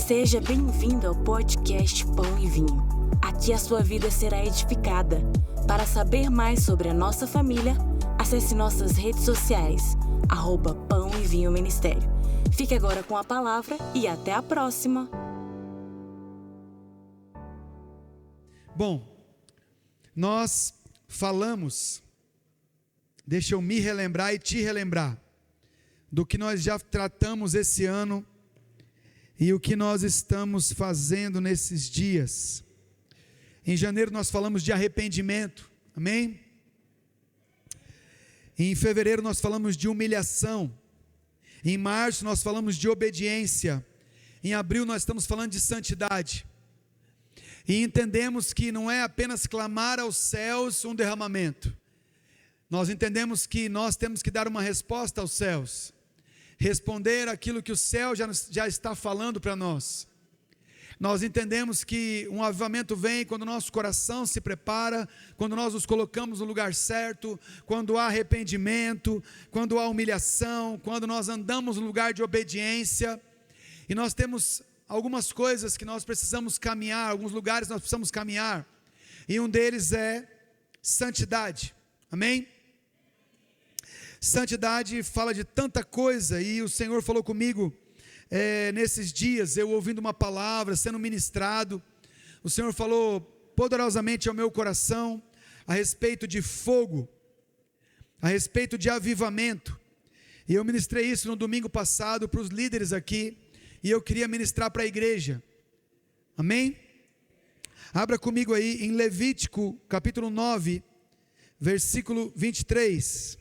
Seja bem-vindo ao podcast Pão e Vinho. Aqui a sua vida será edificada. Para saber mais sobre a nossa família, acesse nossas redes sociais, @Pão e Vinho Ministério. Fique agora com a palavra e até a próxima. Bom, nós falamos, deixa eu me relembrar e te relembrar, do que nós já tratamos esse ano e o que nós estamos fazendo nesses dias. Em janeiro nós falamos de arrependimento, amém? Em fevereiro nós falamos de humilhação. Em março nós falamos de obediência. Em abril nós estamos falando de santidade. E entendemos que não é apenas clamar aos céus um derramamento. Nós entendemos que nós temos que dar uma resposta aos céus. Responder aquilo que o céu já está falando para nós. Nós entendemos que um avivamento vem quando o nosso coração se prepara, quando nós nos colocamos no lugar certo, quando há arrependimento, quando há humilhação, quando nós andamos no lugar de obediência. E nós temos algumas coisas que nós precisamos caminhar, alguns lugares nós precisamos caminhar, e um deles é santidade, amém? Santidade fala de tanta coisa, e o Senhor falou comigo nesses dias, eu ouvindo uma palavra, sendo ministrado, o Senhor falou poderosamente ao meu coração, a respeito de fogo, a respeito de avivamento, e eu ministrei isso no domingo passado, para os líderes aqui, e eu queria ministrar para a igreja, amém? Abra comigo aí em Levítico capítulo 9, versículo 23,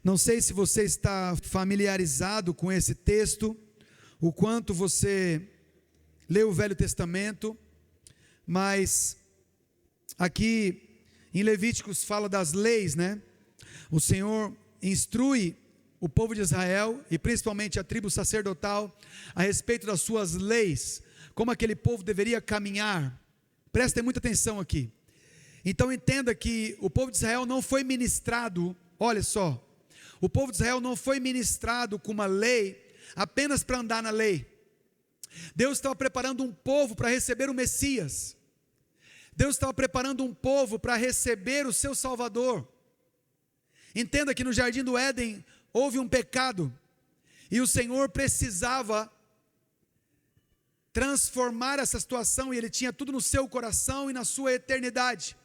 não sei se você está familiarizado com esse texto, o quanto você leu o Velho Testamento, mas aqui em Levíticos fala das leis, né? O Senhor instrui o povo de Israel, e principalmente a tribo sacerdotal, a respeito das suas leis, como aquele povo deveria caminhar. Prestem muita atenção aqui. Então entenda que o povo de Israel não foi ministrado, olha só, o povo de Israel não foi ministrado com uma lei apenas para andar na lei. Deus estava preparando um povo para receber o Messias. Deus estava preparando um povo para receber o seu Salvador. Entenda que no Jardim do Éden houve um pecado, e o Senhor precisava transformar essa situação, e Ele tinha tudo no seu coração e na sua eternidade.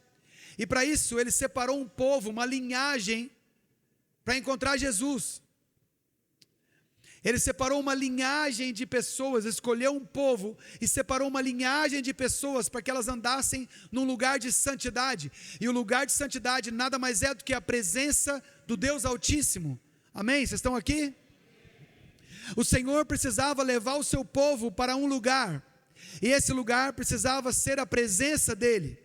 E para isso Ele separou um povo, uma linhagem, para encontrar Jesus. Ele separou uma linhagem de pessoas, escolheu um povo e separou uma linhagem de pessoas para que elas andassem num lugar de santidade. E o lugar de santidade nada mais é do que a presença do Deus Altíssimo. Amém? Vocês estão aqui? O Senhor precisava levar o seu povo para um lugar, e esse lugar precisava ser a presença dEle.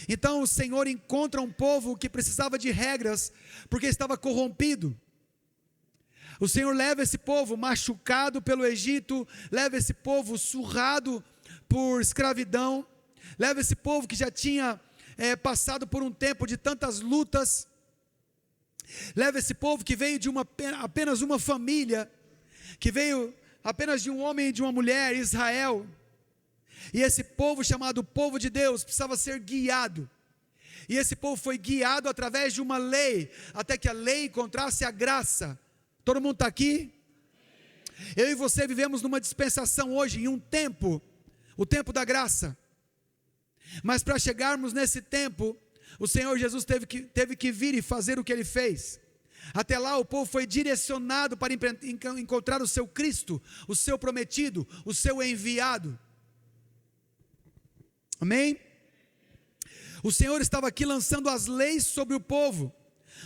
Então o Senhor encontra um povo que precisava de regras, porque estava corrompido. O Senhor leva esse povo machucado pelo Egito, leva esse povo surrado por escravidão, leva esse povo que já tinha passado por um tempo de tantas lutas, leva esse povo que veio de apenas uma família, que veio apenas de um homem e de uma mulher, Israel. E esse povo chamado povo de Deus precisava ser guiado, e esse povo foi guiado através de uma lei, até que a lei encontrasse a graça. Todo mundo está aqui? Eu e você vivemos numa dispensação hoje, em um tempo, o tempo da graça, mas para chegarmos nesse tempo, o Senhor Jesus teve que vir e fazer o que Ele fez. Até lá o povo foi direcionado para encontrar o seu Cristo, o seu prometido, o seu enviado. Amém? O Senhor estava aqui lançando as leis sobre o povo,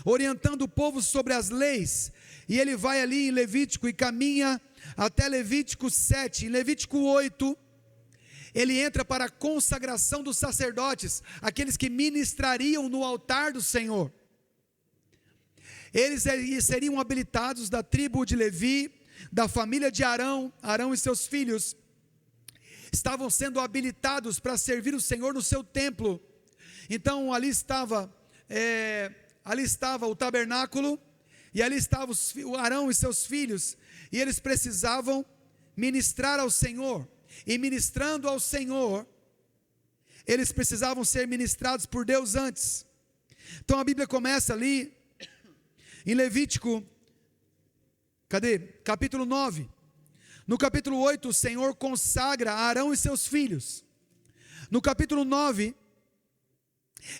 orientando o povo sobre as leis, e Ele vai ali em Levítico e caminha até Levítico 7, em Levítico 8, Ele entra para a consagração dos sacerdotes, aqueles que ministrariam no altar do Senhor. Eles seriam habilitados da tribo de Levi, da família de Arão e seus filhos, estavam sendo habilitados para servir o Senhor no seu templo. Então ali estava o tabernáculo, e ali estava o Arão e seus filhos, e eles precisavam ministrar ao Senhor, e ministrando ao Senhor, eles precisavam ser ministrados por Deus antes. Então a Bíblia começa ali, em Levítico, capítulo 9. No capítulo 8, o Senhor consagra Arão e seus filhos. No capítulo 9,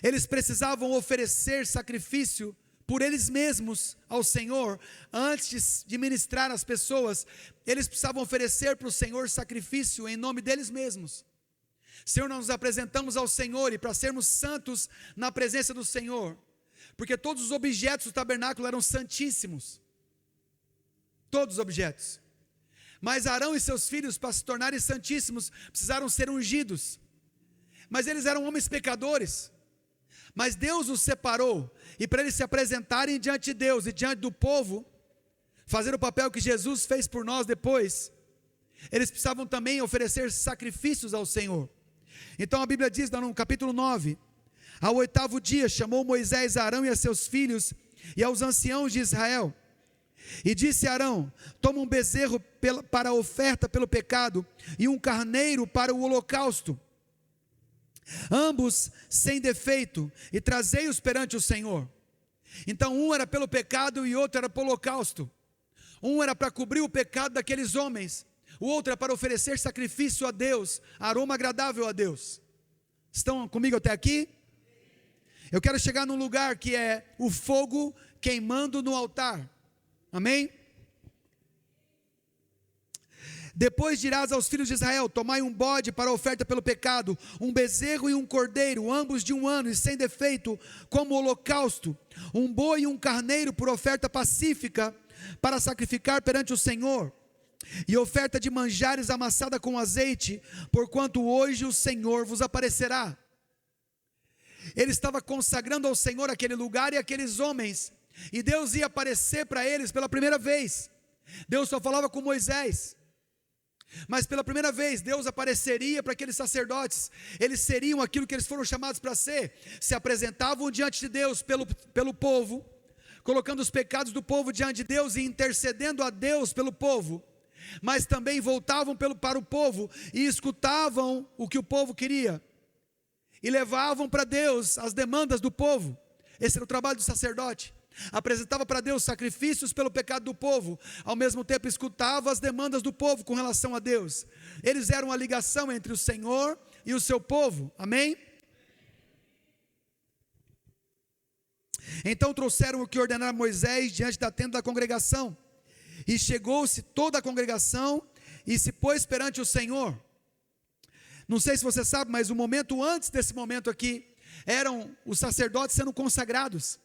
eles precisavam oferecer sacrifício por eles mesmos ao Senhor. Antes de ministrar às pessoas, eles precisavam oferecer para o Senhor sacrifício em nome deles mesmos. Senhor, nós nos apresentamos ao Senhor, e para sermos santos na presença do Senhor, porque todos os objetos do tabernáculo eram santíssimos, todos os objetos, mas Arão e seus filhos, para se tornarem santíssimos, precisaram ser ungidos, mas eles eram homens pecadores, mas Deus os separou, e para eles se apresentarem diante de Deus e diante do povo, fazer o papel que Jesus fez por nós depois, eles precisavam também oferecer sacrifícios ao Senhor. Então a Bíblia diz no capítulo 9, ao 8º dia, chamou Moisés a Arão e a seus filhos, e aos anciãos de Israel, e disse a Arão: toma um bezerro para a oferta pelo pecado, e um carneiro para o holocausto, ambos sem defeito, e trazei-os perante o Senhor. Então um era pelo pecado e outro era pelo holocausto. Um era para cobrir o pecado daqueles homens, o outro era para oferecer sacrifício a Deus, aroma agradável a Deus. Estão comigo até aqui? Eu quero chegar num lugar que é o fogo queimando no altar. Amém? Depois dirás aos filhos de Israel: tomai um bode para a oferta pelo pecado, um bezerro e um cordeiro, ambos de 1 ano e sem defeito, como holocausto, um boi e um carneiro por oferta pacífica, para sacrificar perante o Senhor, e oferta de manjares amassada com azeite, porquanto hoje o Senhor vos aparecerá. Ele estava consagrando ao Senhor aquele lugar e aqueles homens, e Deus ia aparecer para eles pela primeira vez. Deus só falava com Moisés, mas pela primeira vez Deus apareceria para aqueles sacerdotes. Eles seriam aquilo que eles foram chamados para ser. Se apresentavam diante de Deus pelo povo, colocando os pecados do povo diante de Deus e intercedendo a Deus pelo povo, mas também voltavam para o povo e escutavam o que o povo queria, e levavam para Deus as demandas do povo. Esse era o trabalho do sacerdote. Apresentava para Deus sacrifícios pelo pecado do povo, ao mesmo tempo escutava as demandas do povo com relação a Deus. Eles eram a ligação entre o Senhor e o seu povo, amém? Então trouxeram o que ordenara Moisés diante da tenda da congregação, e chegou-se toda a congregação e se pôs perante o Senhor. Não sei se você sabe, mas o momento antes desse momento aqui, eram os sacerdotes sendo consagrados.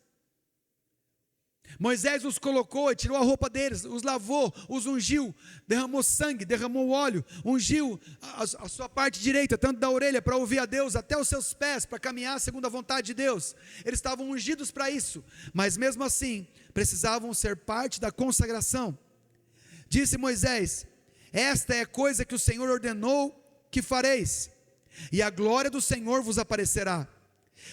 Moisés os colocou e tirou a roupa deles, os lavou, os ungiu, derramou sangue, derramou óleo, ungiu a sua parte direita, tanto da orelha para ouvir a Deus, até os seus pés para caminhar segundo a vontade de Deus. Eles estavam ungidos para isso, mas mesmo assim precisavam ser parte da consagração. Disse Moisés: esta é a coisa que o Senhor ordenou que fareis, e a glória do Senhor vos aparecerá.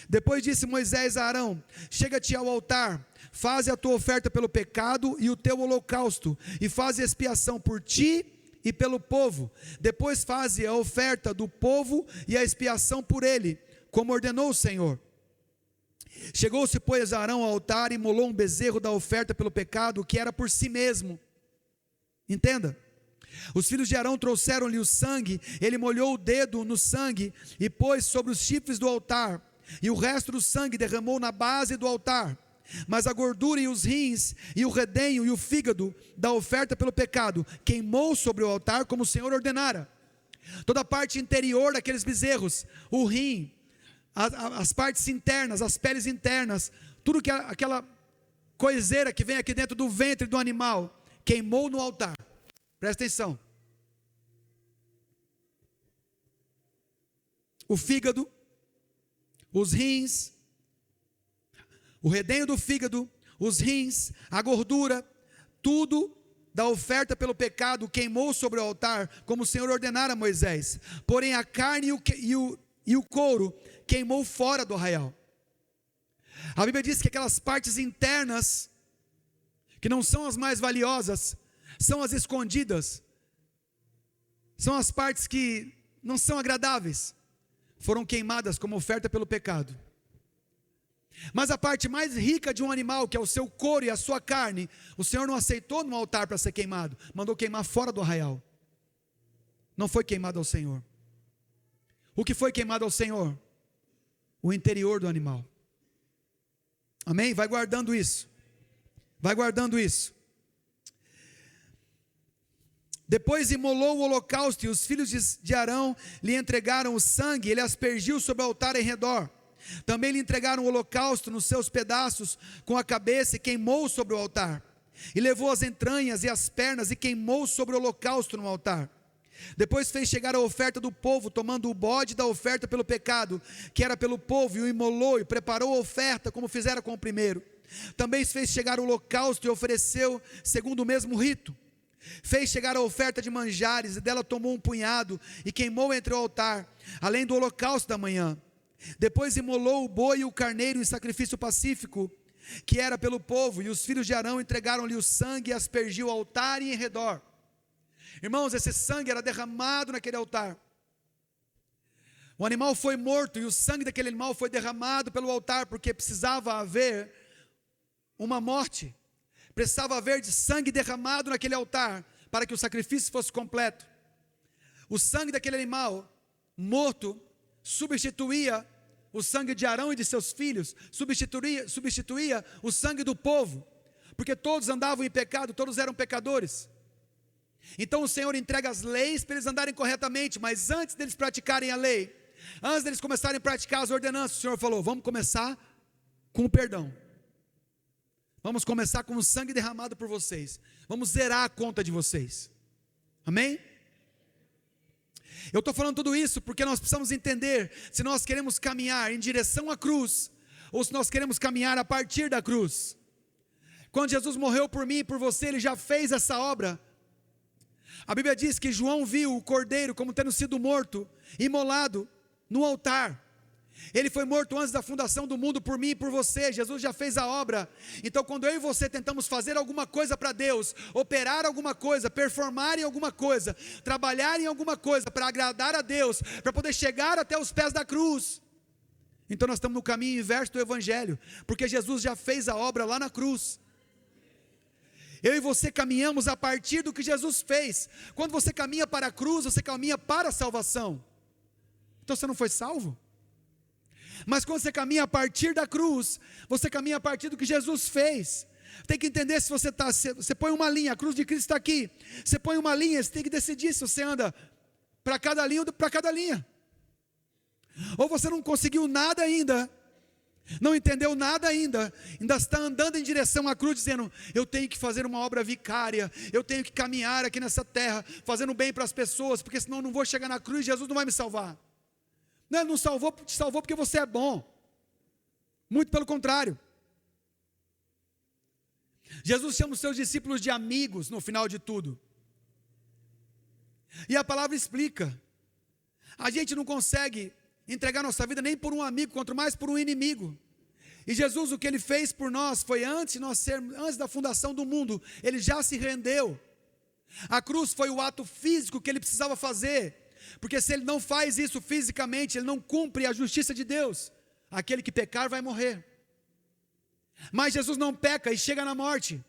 Depois disse Moisés a Arão: chega-te ao altar, faze a tua oferta pelo pecado e o teu holocausto, e faze expiação por ti e pelo povo. Depois faze a oferta do povo e a expiação por ele, como ordenou o Senhor. Chegou-se, pois, Arão ao altar e imolou um bezerro da oferta pelo pecado, que era por si mesmo. Entenda. Os filhos de Arão trouxeram-lhe o sangue, ele molhou o dedo no sangue e pôs sobre os chifres do altar, e o resto do sangue derramou na base do altar. Mas a gordura e os rins, e o redenho e o fígado da oferta pelo pecado, queimou sobre o altar, como o Senhor ordenara. Toda a parte interior daqueles bezerros, o rim, as partes internas, as peles internas, tudo que aquela coiseira que vem aqui dentro do ventre do animal, queimou no altar. Presta atenção. O fígado, os rins, o redenho do fígado, os rins, a gordura, tudo da oferta pelo pecado queimou sobre o altar, como o Senhor ordenara a Moisés. Porém a carne e o couro queimou fora do arraial. A Bíblia diz que aquelas partes internas, que não são as mais valiosas, são as escondidas. são as partes que não são agradáveis, foram queimadas como oferta pelo pecado. Mas a parte mais rica de um animal, que é o seu couro e a sua carne, o Senhor não aceitou no altar para ser queimado, mandou queimar fora do arraial. Não foi queimado ao Senhor. O que foi queimado ao Senhor? O interior do animal. Amém? Vai guardando isso. Vai guardando isso. Depois imolou o holocausto, e os filhos de Arão lhe entregaram o sangue, ele aspergiu sobre o altar em redor. Também lhe entregaram o holocausto nos seus pedaços, com a cabeça, e queimou sobre o altar. E levou as entranhas e as pernas, e queimou sobre o holocausto no altar. Depois fez chegar a oferta do povo, tomando o bode da oferta pelo pecado, que era pelo povo, e o imolou, e preparou a oferta, como fizera com o primeiro. Também fez chegar o holocausto, e ofereceu segundo o mesmo rito. Fez chegar a oferta de manjares, e dela tomou um punhado, e queimou entre o altar, além do holocausto da manhã. Depois imolou o boi e o carneiro em sacrifício pacífico, que era pelo povo, e os filhos de Arão entregaram-lhe o sangue, e aspergiu o altar e em redor. Irmãos, esse sangue era derramado naquele altar. O animal foi morto, e o sangue daquele animal foi derramado pelo altar, porque precisava haver uma morte. Precisava haver de sangue derramado naquele altar, para que o sacrifício fosse completo. O sangue daquele animal morto substituía o sangue de Arão e de seus filhos, substituía o sangue do povo, porque todos andavam em pecado, todos eram pecadores. Então o Senhor entrega as leis para eles andarem corretamente, mas antes deles praticarem a lei, antes deles começarem a praticar as ordenanças, o Senhor falou: vamos começar com o perdão. Vamos começar com o sangue derramado por vocês. Vamos zerar a conta de vocês. Amém? Eu estou falando tudo isso porque nós precisamos entender se nós queremos caminhar em direção à cruz, ou se nós queremos caminhar a partir da cruz. Quando Jesus morreu por mim e por você, Ele já fez essa obra. A Bíblia diz que João viu o cordeiro como tendo sido morto, imolado no altar. Ele foi morto antes da fundação do mundo por mim e por você. Jesus já fez a obra. Então quando eu e você tentamos fazer alguma coisa para Deus, operar alguma coisa, performar em alguma coisa, trabalhar em alguma coisa para agradar a Deus, para poder chegar até os pés da cruz, então nós estamos no caminho inverso do Evangelho, porque Jesus já fez a obra lá na cruz. Eu e você caminhamos a partir do que Jesus fez. Quando você caminha para a cruz, você caminha para a salvação. Então você não foi salvo? Mas quando você caminha a partir da cruz, você caminha a partir do que Jesus fez. Tem que entender se você está, você põe uma linha, a cruz de Cristo está aqui, você põe uma linha, você tem que decidir se você anda para cada linha ou para cada linha. Ou você não conseguiu nada ainda, não entendeu nada ainda está andando em direção à cruz, dizendo: eu tenho que fazer uma obra vicária, eu tenho que caminhar aqui nessa terra, fazendo bem para as pessoas, porque senão eu não vou chegar na cruz, Jesus não vai me salvar. Não, ele não salvou, te salvou porque você é bom. Muito pelo contrário. Jesus chama os seus discípulos de amigos no final de tudo. E a palavra explica. A gente não consegue entregar nossa vida nem por um amigo, quanto mais por um inimigo. E Jesus, o que Ele fez por nós foi antes da fundação do mundo, Ele já se rendeu. A cruz foi o ato físico que Ele precisava fazer. Porque se Ele não faz isso fisicamente, Ele não cumpre a justiça de Deus. Aquele que pecar vai morrer. Mas Jesus não peca e chega na morte.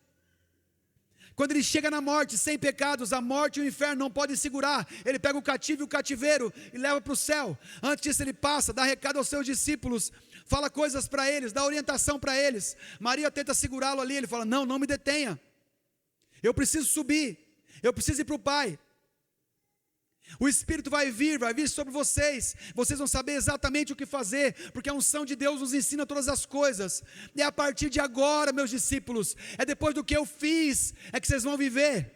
Quando Ele chega na morte, sem pecados, a morte e o inferno não podem segurar. Ele pega o cativo e o cativeiro e leva para o céu. Antes disso Ele passa, dá recado aos seus discípulos, fala coisas para eles, dá orientação para eles. Maria tenta segurá-lo ali, Ele fala: não me detenha. Eu preciso subir, eu preciso ir para o Pai. O Espírito vai vir sobre vocês. Vocês vão saber exatamente o que fazer, porque a unção de Deus nos ensina todas as coisas. E a partir de agora, meus discípulos, é depois do que eu fiz, é que vocês vão viver.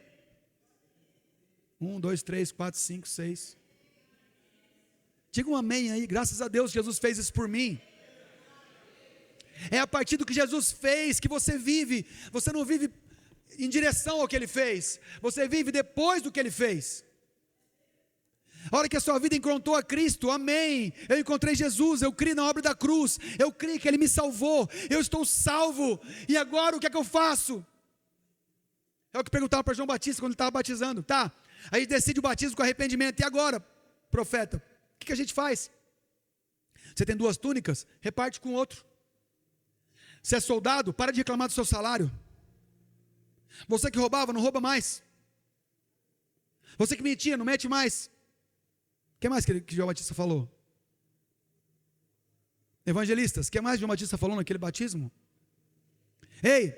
1, 2, 3, 4, 5, 6. Diga um amém aí. Graças a Deus, Jesus fez isso por mim. É a partir do que Jesus fez que você vive. Você não vive em direção ao que Ele fez, você vive depois do que Ele fez. A hora que a sua vida encontrou a Cristo, amém, eu encontrei Jesus, eu criei na obra da cruz, eu criei que Ele me salvou, eu estou salvo, e agora o que é que eu faço? É o que perguntava para João Batista quando ele estava batizando, tá, A gente decide o batismo com arrependimento. E agora, profeta, o que a gente faz? Você tem 2 túnicas? Reparte com o outro. Você é soldado? Para de reclamar do seu salário. Você que roubava, não rouba mais. Você que mentia, não mente mais. O que mais que João Batista falou? Evangelistas, o que mais João Batista falou naquele batismo? Ei,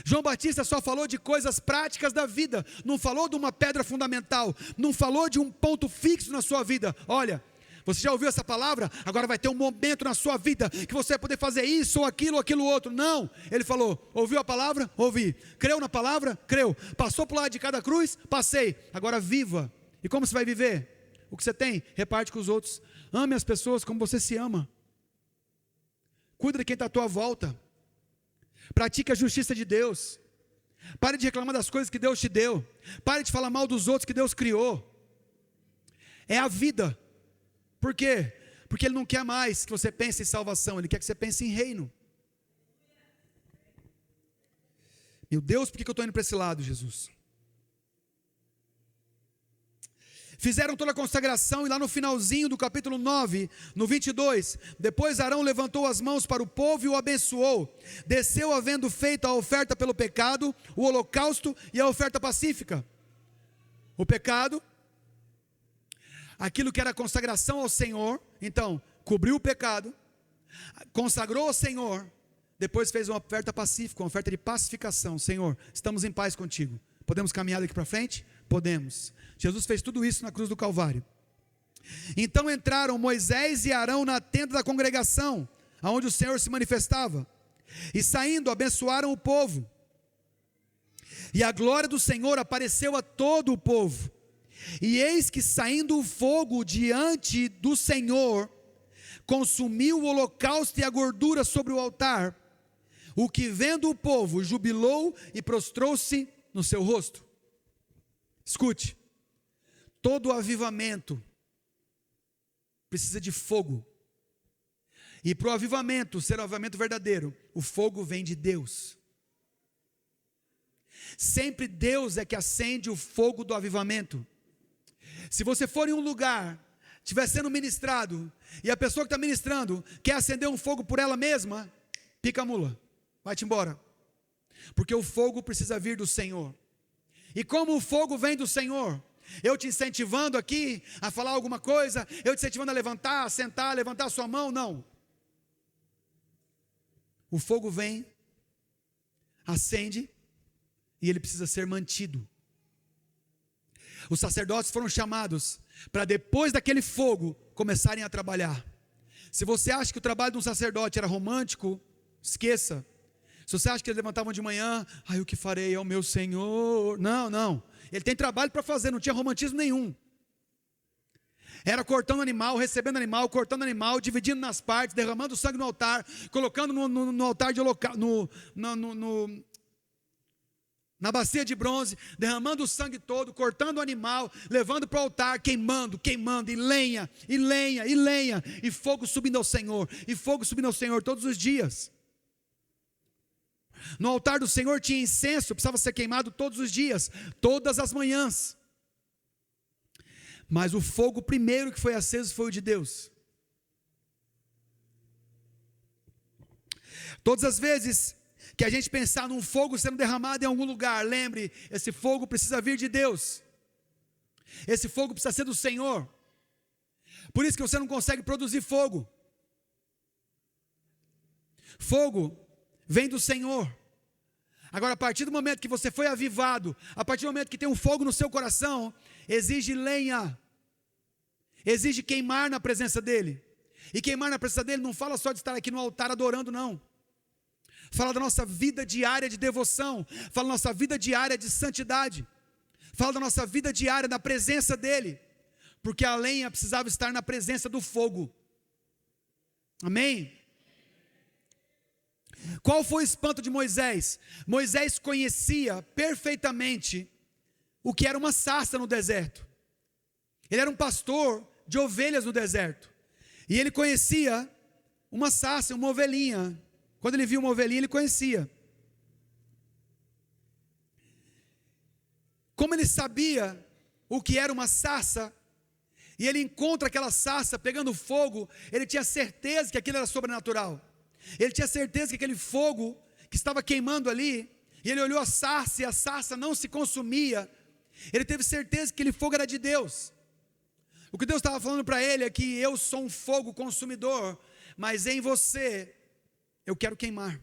João Batista só falou de coisas práticas da vida, não falou de uma pedra fundamental, não falou de um ponto fixo na sua vida. Olha, você já ouviu essa palavra? Agora vai ter um momento na sua vida que você vai poder fazer isso ou aquilo outro. Não, ele falou, ouviu a palavra? Ouvi. Creu na palavra? Creu. Passou por lá de cada cruz? Passei. Agora viva. E como você vai viver? O que você tem? Reparte com os outros. Ame as pessoas como você se ama. Cuida de quem está à tua volta. Pratique a justiça de Deus. Pare de reclamar das coisas que Deus te deu. Pare de falar mal dos outros que Deus criou. É a vida. Por quê? Porque Ele não quer mais que você pense em salvação. Ele quer que você pense em reino. Meu Deus, por que eu estou indo para esse lado, Jesus? Fizeram toda a consagração, e lá no finalzinho do capítulo 9, no 22, depois Arão levantou as mãos para o povo e o abençoou. Desceu havendo feito a oferta pelo pecado, o holocausto e a oferta pacífica. O pecado, aquilo que era consagração ao Senhor, então, cobriu o pecado, consagrou ao Senhor, depois fez uma oferta pacífica, uma oferta de pacificação. Senhor, estamos em paz contigo. Podemos caminhar daqui para frente? Podemos. Jesus fez tudo isso na cruz do Calvário. Então entraram Moisés e Arão na tenda da congregação, aonde o Senhor se manifestava, e saindo abençoaram o povo. E a glória do Senhor apareceu a todo o povo. E eis que saindo o fogo diante do Senhor, consumiu o holocausto e a gordura sobre o altar, o que vendo o povo jubilou e prostrou-se no seu rosto. Escute, todo avivamento precisa de fogo, e para o avivamento ser um avivamento verdadeiro, o fogo vem de Deus. Sempre Deus é que acende o fogo do avivamento. Se você for em um lugar, estiver sendo ministrado, e a pessoa que está ministrando quer acender um fogo por ela mesma, pica a mula, vai-te embora, porque o fogo precisa vir do Senhor. E como o fogo vem do Senhor, eu te incentivando aqui a falar alguma coisa, eu te incentivando a levantar, a sentar, a levantar a sua mão, não. O fogo vem, acende, e ele precisa ser mantido. Os sacerdotes foram chamados para depois daquele fogo começarem a trabalhar. Se você acha que o trabalho de um sacerdote era romântico, esqueça. Se você acha que eles levantavam de manhã, o que farei ao meu Senhor? Não. Ele tem trabalho para fazer, não tinha romantismo nenhum. Era cortando animal, recebendo animal, cortando animal, dividindo nas partes, derramando sangue no altar, colocando no altar de na bacia de bronze, derramando o sangue todo, cortando o animal, levando para o altar, queimando, e lenha, e fogo subindo ao Senhor, todos os dias. No altar do Senhor tinha incenso, precisava ser queimado todos os dias, todas as manhãs. Mas o fogo primeiro que foi aceso foi o de Deus. Todas as vezes que a gente pensar num fogo sendo derramado em algum lugar, lembre, esse fogo precisa vir de Deus. Esse fogo precisa ser do Senhor. Por isso que você não consegue produzir fogo. Fogo vem do Senhor. Agora, a partir do momento que você foi avivado, a partir do momento que tem um fogo no seu coração, exige lenha, exige queimar na presença dEle. E queimar na presença dEle não fala só de estar aqui no altar adorando, não. Fala da nossa vida diária de devoção, fala da nossa vida diária de santidade, fala da nossa vida diária na presença dEle, porque a lenha precisava estar na presença do fogo. Amém? Qual foi o espanto de Moisés? Moisés conhecia perfeitamente o que era uma sarça no deserto. Ele era um pastor de ovelhas no deserto, e ele conhecia uma sarça, uma ovelhinha. Quando ele viu uma ovelhinha, ele conhecia. Como ele sabia o que era uma sarça, e ele encontra aquela sarça pegando fogo, ele tinha certeza que aquilo era sobrenatural. Ele tinha certeza que aquele fogo que estava queimando ali, e ele olhou a sarça, e a sarça não se consumia. Ele teve certeza que aquele fogo era de Deus. O que Deus estava falando para ele é que eu sou um fogo consumidor, mas em você eu quero queimar.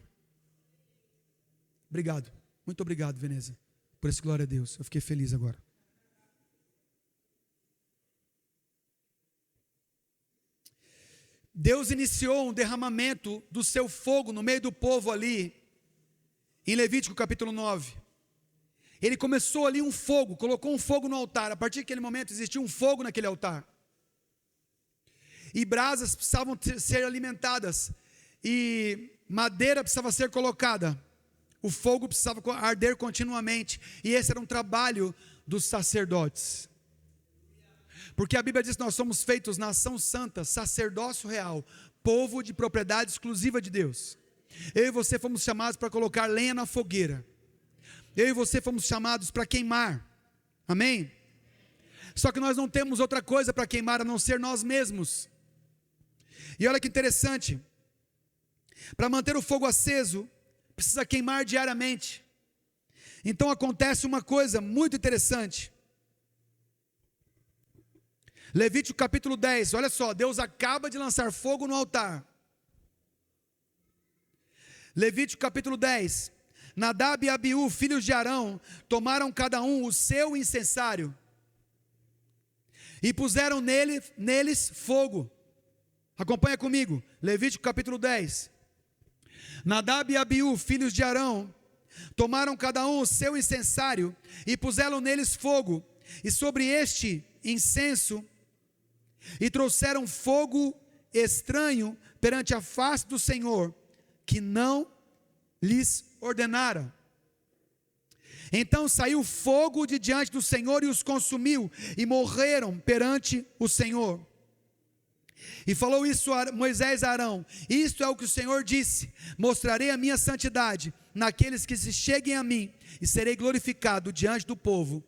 Obrigado, muito obrigado, Veneza, por esse glória a Deus, eu fiquei feliz agora. Deus iniciou um derramamento do seu fogo no meio do povo ali, em Levítico capítulo 9. Ele começou ali um fogo, colocou um fogo no altar. A partir daquele momento existia um fogo naquele altar. E brasas precisavam ser alimentadas. E madeira precisava ser colocada. O fogo precisava arder continuamente. E esse era um trabalho dos sacerdotes. Porque a Bíblia diz que nós somos feitos nação santa, sacerdócio real, povo de propriedade exclusiva de Deus. Eu e você fomos chamados para colocar lenha na fogueira. Eu e você fomos chamados para queimar. Amém? Só que nós não temos outra coisa para queimar a não ser nós mesmos. E olha que interessante. Para manter o fogo aceso, precisa queimar diariamente. Então acontece uma coisa muito interessante. Levítico capítulo 10, olha só, Deus acaba de lançar fogo no altar. Levítico capítulo 10, Nadab e Abiú, filhos de Arão, tomaram cada um o seu incensário e puseram neles fogo. Acompanha comigo, Levítico capítulo 10. Nadab e Abiú, filhos de Arão, tomaram cada um o seu incensário e puseram neles fogo, e sobre este incenso, e trouxeram fogo estranho perante a face do Senhor, que não lhes ordenara. Então saiu fogo de diante do Senhor e os consumiu, e morreram perante o Senhor. E falou isso a Moisés a Arão: isto é o que o Senhor disse: mostrarei a minha santidade naqueles que se cheguem a mim, e serei glorificado diante do povo.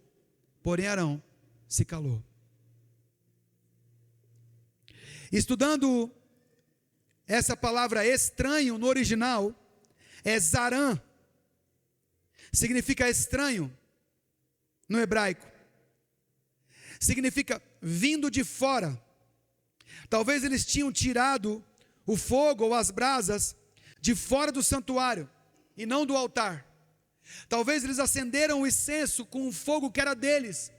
Porém Arão se calou. Estudando essa palavra estranho no original, é zarã, significa estranho no hebraico, significa vindo de fora. Talvez eles tinham tirado o fogo ou as brasas de fora do santuário e não do altar. Talvez eles acenderam o incenso com o fogo que era deles,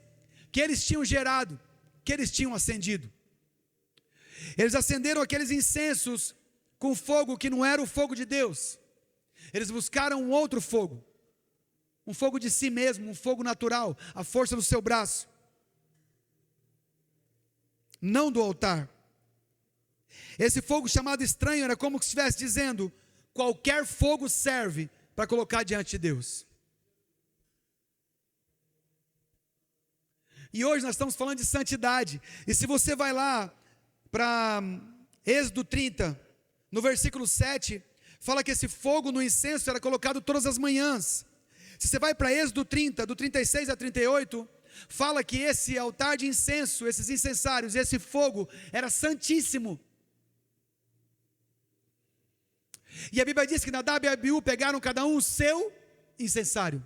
que eles tinham gerado, que eles tinham acendido. Eles acenderam aqueles incensos com fogo que não era o fogo de Deus. Eles buscaram um outro fogo, um fogo de si mesmo, um fogo natural, a força do seu braço, não do altar. Esse fogo chamado estranho era como se estivesse dizendo: qualquer fogo serve para colocar diante de Deus. E hoje nós estamos falando de santidade. E se você vai lá para Êxodo 30, no versículo 7, fala que esse fogo no incenso era colocado todas as manhãs. Se você vai para Êxodo 30, do 36 a 38, fala que esse altar de incenso, esses incensários, esse fogo era santíssimo. E a Bíblia diz que Nadab e Abiú pegaram cada um o seu incensário.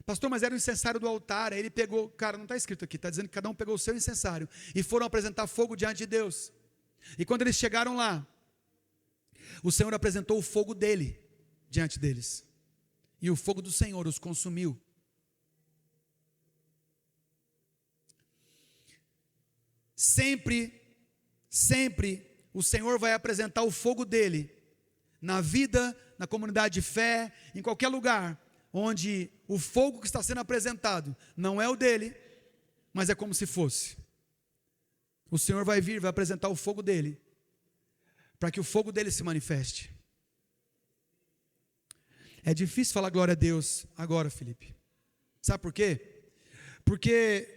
Pastor, mas era o incensário do altar. Aí ele pegou, cara, não está escrito aqui, está dizendo que cada um pegou o seu incensário e foram apresentar fogo diante de Deus. E quando eles chegaram lá, o Senhor apresentou o fogo dele diante deles, e o fogo do Senhor os consumiu. Sempre o Senhor vai apresentar o fogo dele na vida, na comunidade de fé, em qualquer lugar onde o fogo que está sendo apresentado não é o dele, mas é como se fosse. O Senhor vai vir, vai apresentar o fogo dele, para que o fogo dele se manifeste. É difícil falar glória a Deus agora, Felipe. Sabe por quê? Porque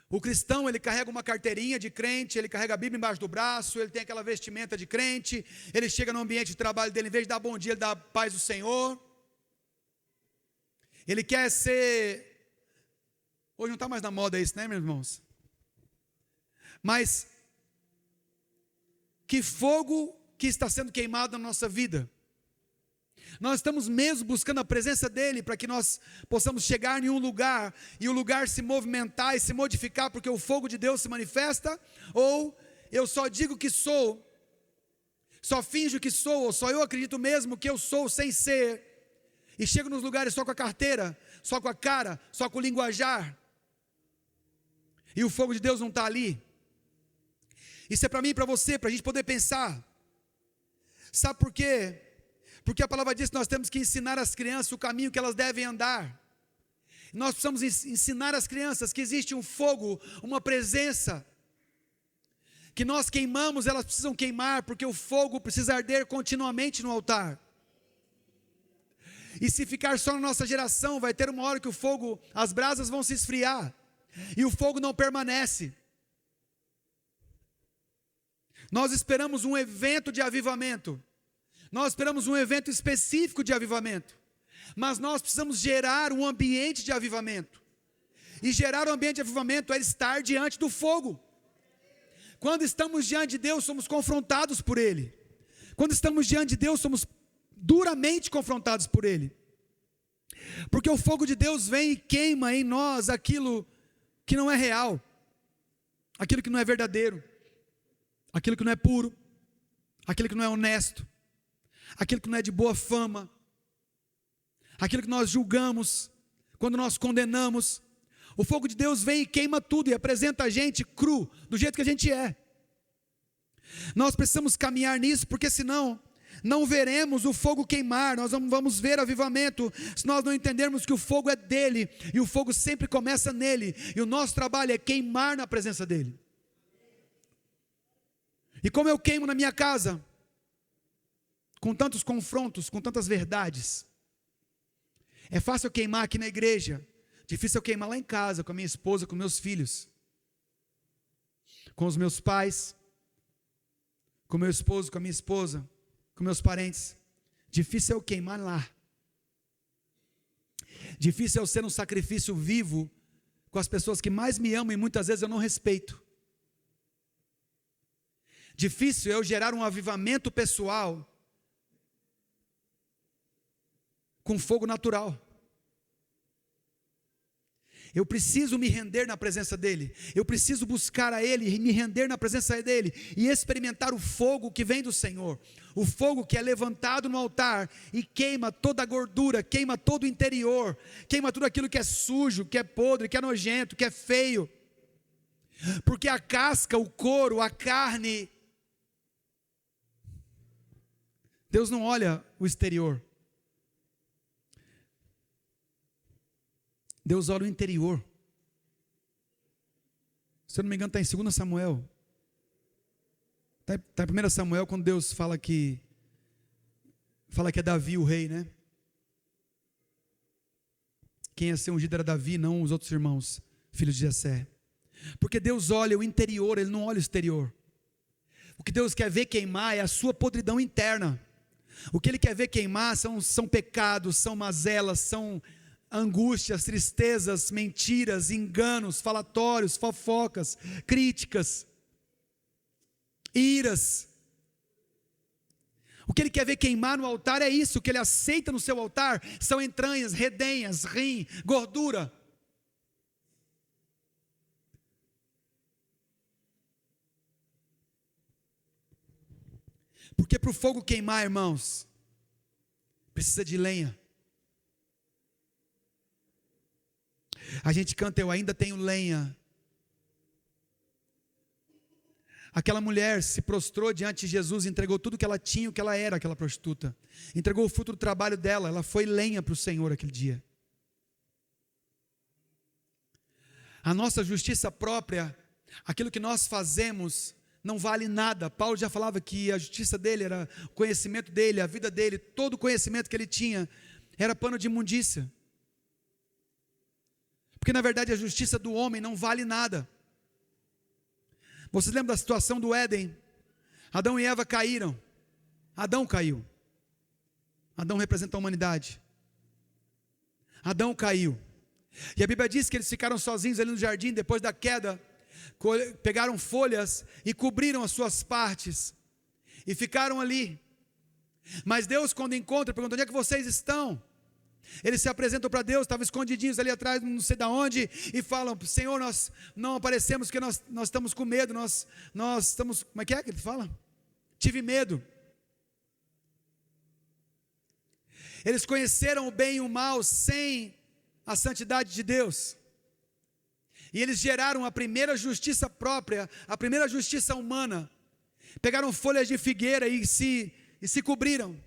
o cristão, ele carrega uma carteirinha de crente, ele carrega a Bíblia embaixo do braço, ele tem aquela vestimenta de crente, ele chega no ambiente de trabalho dele, em vez de dar bom dia, ele dá a paz do Senhor. Ele quer ser... Hoje não está mais na moda isso, né, meus irmãos? Mas que fogo que está sendo queimado na nossa vida. Nós estamos mesmo buscando a presença dEle para que nós possamos chegar em um lugar e o lugar se movimentar e se modificar porque o fogo de Deus se manifesta? Ou eu só digo que sou, só finjo que sou, ou só eu acredito mesmo que eu sou sem ser, e chego nos lugares só com a carteira, só com a cara, só com o linguajar, e o fogo de Deus não está ali? Isso é para mim e para você, para a gente poder pensar. Sabe por quê? Porque a palavra diz que nós temos que ensinar as crianças o caminho que elas devem andar. Nós precisamos ensinar as crianças que existe um fogo, uma presença, que nós queimamos, elas precisam queimar, porque o fogo precisa arder continuamente no altar. E se ficar só na nossa geração, vai ter uma hora que o fogo, as brasas vão se esfriar, e o fogo não permanece. Nós esperamos um evento de avivamento, nós esperamos um evento específico de avivamento, mas nós precisamos gerar um ambiente de avivamento, e gerar um ambiente de avivamento é estar diante do fogo. Quando estamos diante de Deus, somos confrontados por Ele. Quando estamos diante de Deus, somos duramente confrontados por Ele, porque o fogo de Deus vem e queima em nós aquilo que não é real, aquilo que não é verdadeiro, aquilo que não é puro, aquilo que não é honesto, aquilo que não é de boa fama, aquilo que nós julgamos, quando nós condenamos. O fogo de Deus vem e queima tudo e apresenta a gente cru, do jeito que a gente é. Nós precisamos caminhar nisso, porque senão não veremos o fogo queimar, nós não vamos ver avivamento, se nós não entendermos que o fogo é dele, e o fogo sempre começa nele, e o nosso trabalho é queimar na presença dele. E como eu queimo na minha casa, com tantos confrontos, com tantas verdades, é fácil eu queimar aqui na igreja, difícil eu queimar lá em casa, com a minha esposa, com meus filhos, com os meus pais, com meu esposo, com a minha esposa, com meus parentes. Difícil é eu queimar lá. Difícil é eu ser um sacrifício vivo com as pessoas que mais me amam e muitas vezes eu não respeito. Difícil é eu gerar um avivamento pessoal com fogo natural. Eu preciso me render na presença dEle, eu preciso buscar a Ele e me render na presença dEle, e experimentar o fogo que vem do Senhor, o fogo que é levantado no altar, e queima toda a gordura, queima todo o interior, queima tudo aquilo que é sujo, que é podre, que é nojento, que é feio, porque a casca, o couro, a carne, Deus não olha o exterior, Deus olha o interior. Se eu não me engano, está em 2 Samuel. Está em 1 Samuel, quando Deus fala que é Davi o rei, né? Quem ia ser ungido era Davi, não os outros irmãos, filhos de Jessé. Porque Deus olha o interior, Ele não olha o exterior. O que Deus quer ver queimar é a sua podridão interna. O que Ele quer ver queimar são pecados, são mazelas, são angústias, tristezas, mentiras, enganos, falatórios, fofocas, críticas, iras. O que Ele quer ver queimar no altar é isso. O que Ele aceita no seu altar são entranhas, redenhas, rim, gordura. Porque para o fogo queimar, irmãos, precisa de lenha. A gente canta, eu ainda tenho lenha. Aquela mulher se prostrou diante de Jesus, entregou tudo que ela tinha, o que ela era, aquela prostituta. Entregou o fruto do trabalho dela, ela foi lenha para o Senhor aquele dia. A nossa justiça própria, aquilo que nós fazemos, não vale nada. Paulo já falava que a justiça dele era o conhecimento dele, a vida dele, todo o conhecimento que ele tinha, era pano de imundícia. Porque na verdade a justiça do homem não vale nada. Vocês lembram da situação do Éden? Adão e Eva caíram. Adão caiu. Adão representa a humanidade. Adão caiu. E a Bíblia diz que eles ficaram sozinhos ali no jardim, depois da queda, pegaram folhas e cobriram as suas partes, e ficaram ali. Mas Deus, quando encontra, pergunta: onde é que vocês estão? Eles se apresentam para Deus, estavam escondidinhos ali atrás, não sei de onde, e falam: Senhor, nós não aparecemos porque nós estamos com medo, nós estamos, como é que ele fala? Tive medo. Eles conheceram o bem e o mal sem a santidade de Deus, e eles geraram a primeira justiça própria, a primeira justiça humana. Pegaram folhas de figueira e se cobriram.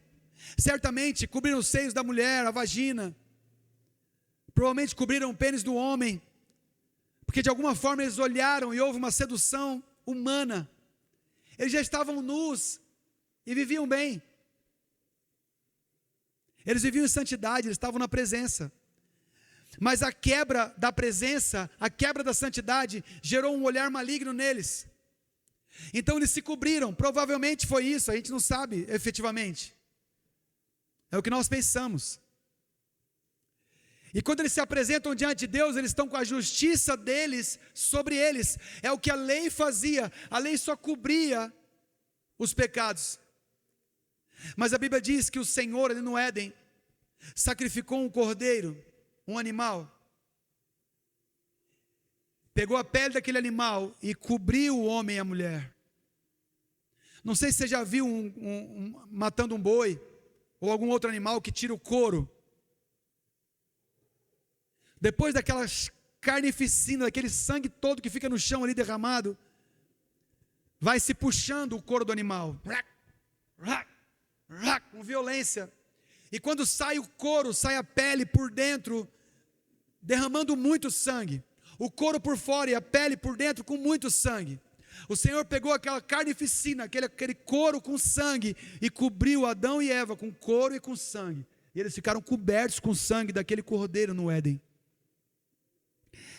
Certamente cobriram os seios da mulher, a vagina, provavelmente cobriram o pênis do homem, porque de alguma forma eles olharam e houve uma sedução humana. Eles já estavam nus e viviam bem, eles viviam em santidade, eles estavam na presença. Mas a quebra da presença, a quebra da santidade, gerou um olhar maligno neles. Então eles se cobriram, provavelmente foi isso, a gente não sabe efetivamente. É o que nós pensamos. E quando eles se apresentam diante de Deus, eles estão com a justiça deles sobre eles. É o que a lei fazia, a lei só cobria os pecados. Mas a Bíblia diz que o Senhor, ali no Éden, sacrificou um cordeiro, um animal, pegou a pele daquele animal e cobriu o homem e a mulher. Não sei se você já viu matando um boi, ou algum outro animal que tira o couro. Depois daquela carnificina, daquele sangue todo que fica no chão ali derramado, vai se puxando o couro do animal, com violência. E quando sai o couro, sai a pele por dentro, derramando muito sangue. O couro por fora e a pele por dentro com muito sangue. O Senhor pegou aquela carnificina, aquele couro com sangue, e cobriu Adão e Eva com couro e com sangue. E eles ficaram cobertos com sangue daquele cordeiro no Éden.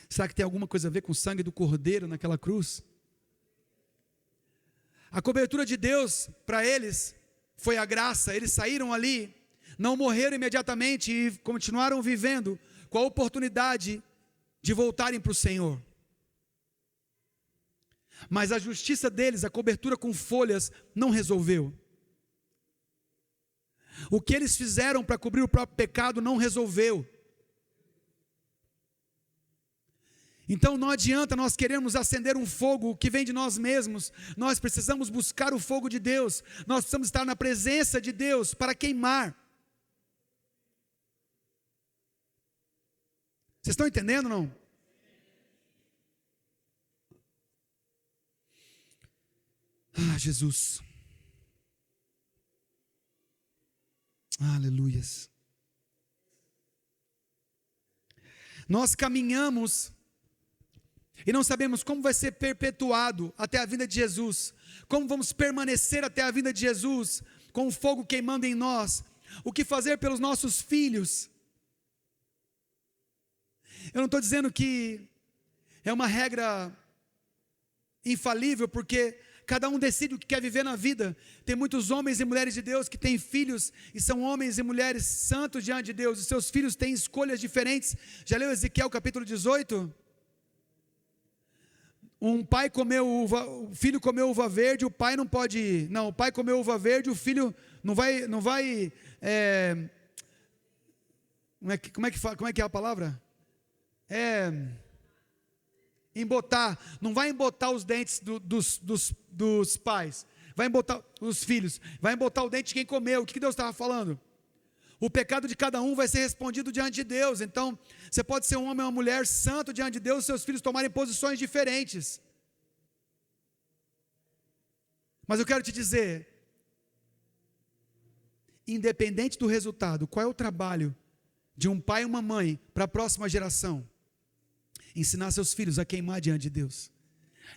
Será que tem alguma coisa a ver com o sangue do cordeiro naquela cruz? A cobertura de Deus para eles foi a graça. Eles saíram ali, não morreram imediatamente e continuaram vivendo com a oportunidade de voltarem para o Senhor. Mas a justiça deles, a cobertura com folhas, não resolveu. O que eles fizeram para cobrir o próprio pecado não resolveu. Então não adianta nós queremos acender um fogo que vem de nós mesmos. Nós precisamos buscar o fogo de Deus. Nós precisamos estar na presença de Deus para queimar. Vocês estão entendendo ou não? Ah, Jesus. Aleluias. Nós caminhamos e não sabemos como vai ser perpetuado até a vinda de Jesus, como vamos permanecer até a vinda de Jesus, com o fogo queimando em nós, o que fazer pelos nossos filhos. Eu não estou dizendo que é uma regra infalível, porque cada um decide o que quer viver na vida. Tem muitos homens e mulheres de Deus que têm filhos e são homens e mulheres santos diante de Deus, e seus filhos têm escolhas diferentes. Já leu Ezequiel capítulo 18? O filho comeu uva verde, o pai não pode, o pai comeu uva verde, o filho não vai, como é que é a palavra? Embotar, não vai embotar os dentes dos pais, vai embotar os filhos, vai embotar o dente de quem comeu. O que Deus estava falando? O pecado de cada um vai ser respondido diante de Deus. Então, você pode ser um homem ou uma mulher santo diante de Deus, seus filhos tomarem posições diferentes. Mas eu quero te dizer, independente do resultado, qual é o trabalho de um pai e uma mãe para a próxima geração? Ensinar seus filhos a queimar diante de Deus.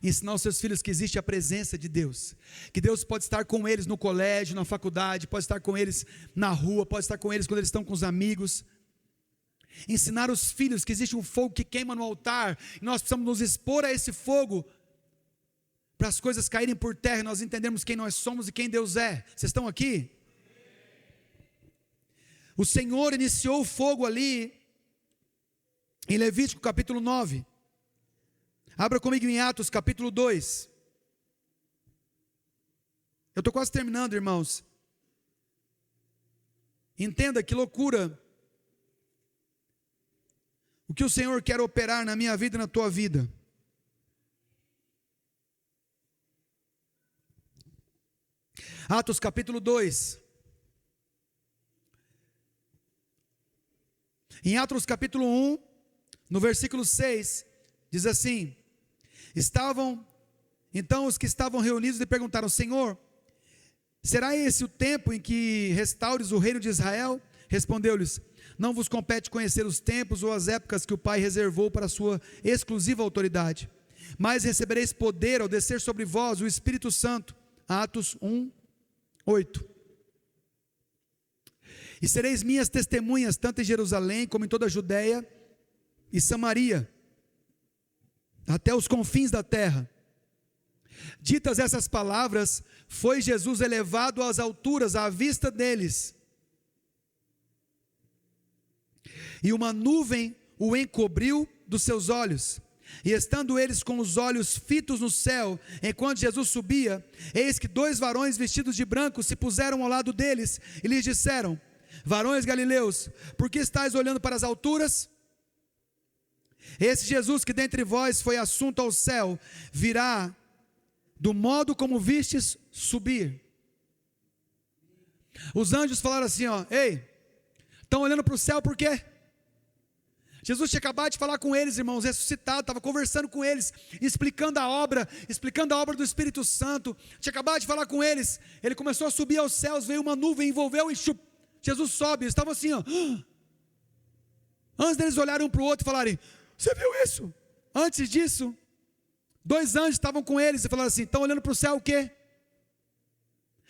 Ensinar os seus filhos que existe a presença de Deus, que Deus pode estar com eles no colégio, na faculdade, pode estar com eles na rua, pode estar com eles quando eles estão com os amigos. Ensinar os filhos que existe um fogo que queima no altar, e nós precisamos nos expor a esse fogo, para as coisas caírem por terra e nós entendermos quem nós somos e quem Deus é. Vocês estão aqui? O Senhor iniciou o fogo ali, em Levítico capítulo 9. Abra comigo em Atos capítulo 2. Eu estou quase terminando, irmãos. Entenda que loucura o que o Senhor quer operar na minha vida e na tua vida. Atos capítulo 2. Em Atos capítulo 1, no versículo 6, diz assim: estavam, então os que estavam reunidos lhe perguntaram: Senhor, será esse o tempo em que restaures o reino de Israel? Respondeu-lhes: não vos compete conhecer os tempos ou as épocas que o Pai reservou para a sua exclusiva autoridade, mas recebereis poder ao descer sobre vós o Espírito Santo. Atos 1, 8. E sereis minhas testemunhas, tanto em Jerusalém, como em toda a Judeia e Samaria, até os confins da terra. Ditas essas palavras, foi Jesus elevado às alturas à vista deles, e uma nuvem o encobriu dos seus olhos. E estando eles com os olhos fitos no céu, enquanto Jesus subia, eis que 2 varões vestidos de branco se puseram ao lado deles, e lhes disseram: varões galileus, por que estáis olhando para as alturas? Esse Jesus que dentre vós foi assunto ao céu, virá do modo como vistes subir. Os anjos falaram assim, ei, estão olhando para o céu por quê? Jesus tinha acabado de falar com eles, irmãos, ressuscitado, estava conversando com eles, explicando a obra do Espírito Santo, tinha acabado de falar com eles, ele começou a subir aos céus, veio uma nuvem, envolveu e Jesus sobe, eles estavam assim, antes deles olharem um para o outro e falarem: você viu isso? Antes disso, 2 anjos estavam com eles e falaram assim: estão olhando para o céu o quê?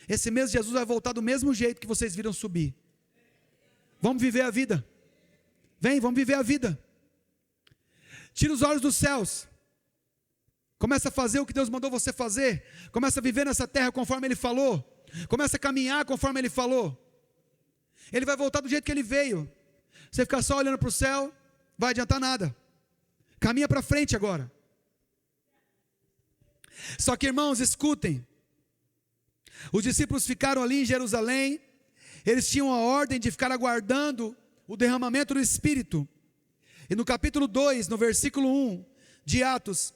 Esse mesmo Jesus vai voltar do mesmo jeito que vocês viram subir. Vamos viver a vida. Vem, vamos viver a vida. Tira os olhos dos céus. Começa a fazer o que Deus mandou você fazer. Começa a viver nessa terra conforme Ele falou. Começa a caminhar conforme Ele falou. Ele vai voltar do jeito que Ele veio. Você ficar só olhando para o céu, vai adiantar nada. Caminha para frente agora. Só que, irmãos, escutem. Os discípulos ficaram ali em Jerusalém. Eles tinham a ordem de ficar aguardando o derramamento do Espírito. E no capítulo 2, no versículo 1 de Atos,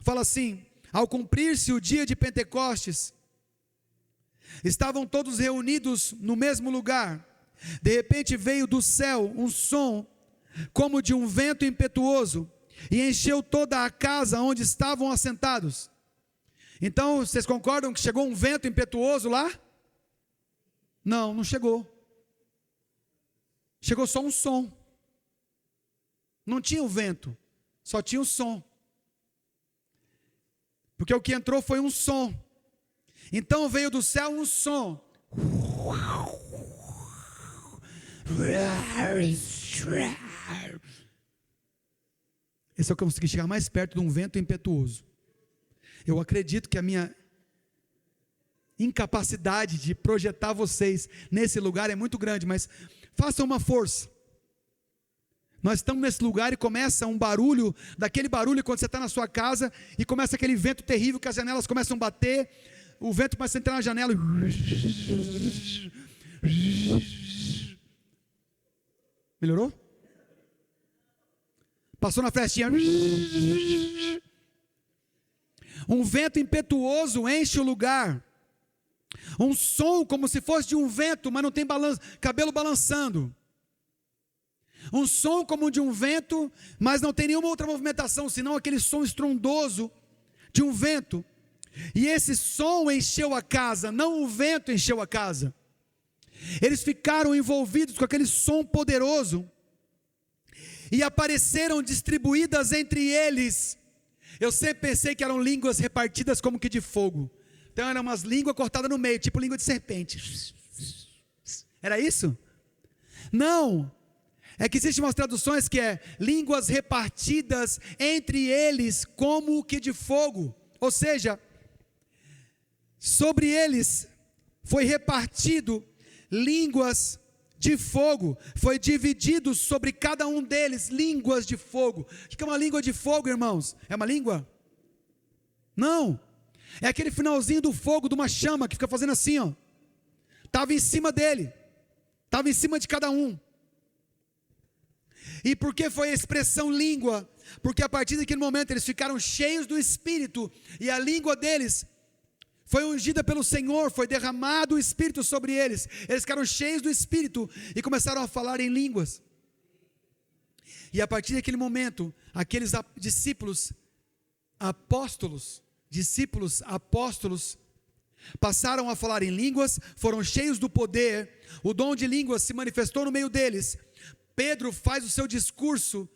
fala assim: ao cumprir-se o dia de Pentecostes, estavam todos reunidos no mesmo lugar. De repente veio do céu um som como de um vento impetuoso, e encheu toda a casa onde estavam assentados. Então, vocês concordam que chegou um vento impetuoso lá? Não, não chegou. Chegou só um som. Não tinha o vento, só tinha o som. Porque o que entrou foi um som. Então veio do céu um som. Esse é o que eu consegui chegar mais perto de um vento impetuoso. Eu acredito que a minha incapacidade de projetar vocês nesse lugar é muito grande, mas façam uma força. Nós estamos nesse lugar e começa um barulho, daquele barulho quando você está na sua casa, e começa aquele vento terrível que as janelas começam a bater, o vento começa a entrar na janela. Melhorou? Passou na frestinha. Um vento impetuoso enche o lugar. Um som como se fosse de um vento, mas não tem cabelo balançando. Um som como de um vento, mas não tem nenhuma outra movimentação, senão aquele som estrondoso de um vento. E esse som encheu a casa, não o vento encheu a casa. Eles ficaram envolvidos com aquele som poderoso, e apareceram distribuídas entre eles. Eu sempre pensei que eram línguas repartidas como que de fogo. Então eram umas línguas cortadas no meio, tipo língua de serpente. Era isso? Não. É que existem umas traduções que é línguas repartidas entre eles como que de fogo. Ou seja, sobre eles foi repartido línguas de fogo foi dividido sobre cada um deles, línguas de fogo. O que é uma língua de fogo, irmãos? É uma língua? Não, é aquele finalzinho do fogo, de uma chama, que fica fazendo assim, ó. Estava em cima dele, estava em cima de cada um. E por que foi a expressão língua? Porque a partir daquele momento eles ficaram cheios do Espírito, e a língua deles foi ungida pelo Senhor, foi derramado o Espírito sobre eles. Eles ficaram cheios do Espírito e começaram a falar em línguas. E a partir daquele momento, aqueles discípulos apóstolos, passaram a falar em línguas, foram cheios do poder, o dom de línguas se manifestou no meio deles. Pedro faz o seu discurso,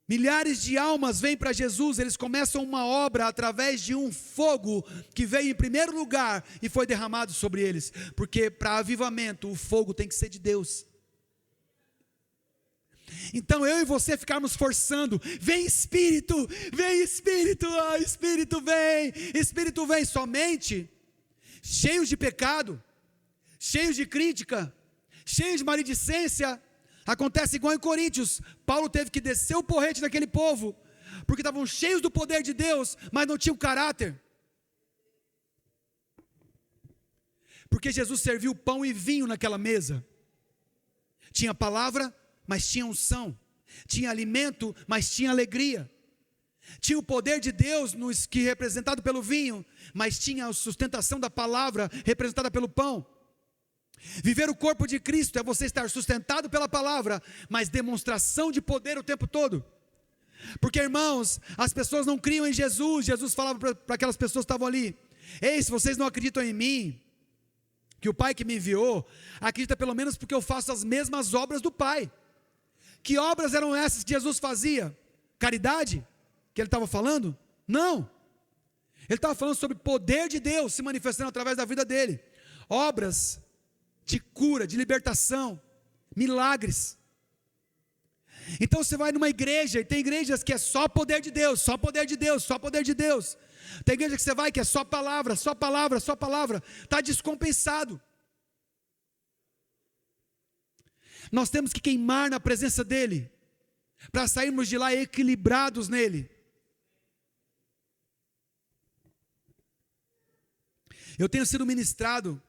milhares de almas vêm para Jesus, eles começam uma obra através de um fogo que veio em primeiro lugar e foi derramado sobre eles, porque para avivamento o fogo tem que ser de Deus. Então eu e você ficarmos forçando, vem Espírito, Espírito vem, somente cheios de pecado, cheios de crítica, cheios de maledicência. Acontece igual em Coríntios, Paulo teve que descer o porrete daquele povo, porque estavam cheios do poder de Deus, mas não tinham caráter. Porque Jesus serviu pão e vinho naquela mesa. Tinha palavra, mas tinha unção. Tinha alimento, mas tinha alegria. Tinha o poder de Deus que representado pelo vinho, mas tinha a sustentação da palavra representada pelo pão. Viver o corpo de Cristo é você estar sustentado pela palavra, mas demonstração de poder o tempo todo. Porque, irmãos, as pessoas não criam em Jesus. Jesus falava para aquelas pessoas que estavam ali: ei, se vocês não acreditam em mim, que o Pai que me enviou, acredita pelo menos porque eu faço as mesmas obras do Pai. Que obras eram essas que Jesus fazia? Caridade? Que ele estava falando? Não, ele estava falando sobre o poder de Deus se manifestando através da vida dele. Obras de cura, de libertação, milagres. Então você vai numa igreja, e tem igrejas que é só poder de Deus, só poder de Deus, só poder de Deus. Tem igreja que você vai que é só palavra, só palavra, só palavra. Está descompensado. Nós temos que queimar na presença dEle, para sairmos de lá equilibrados nele. Eu tenho sido ministrado,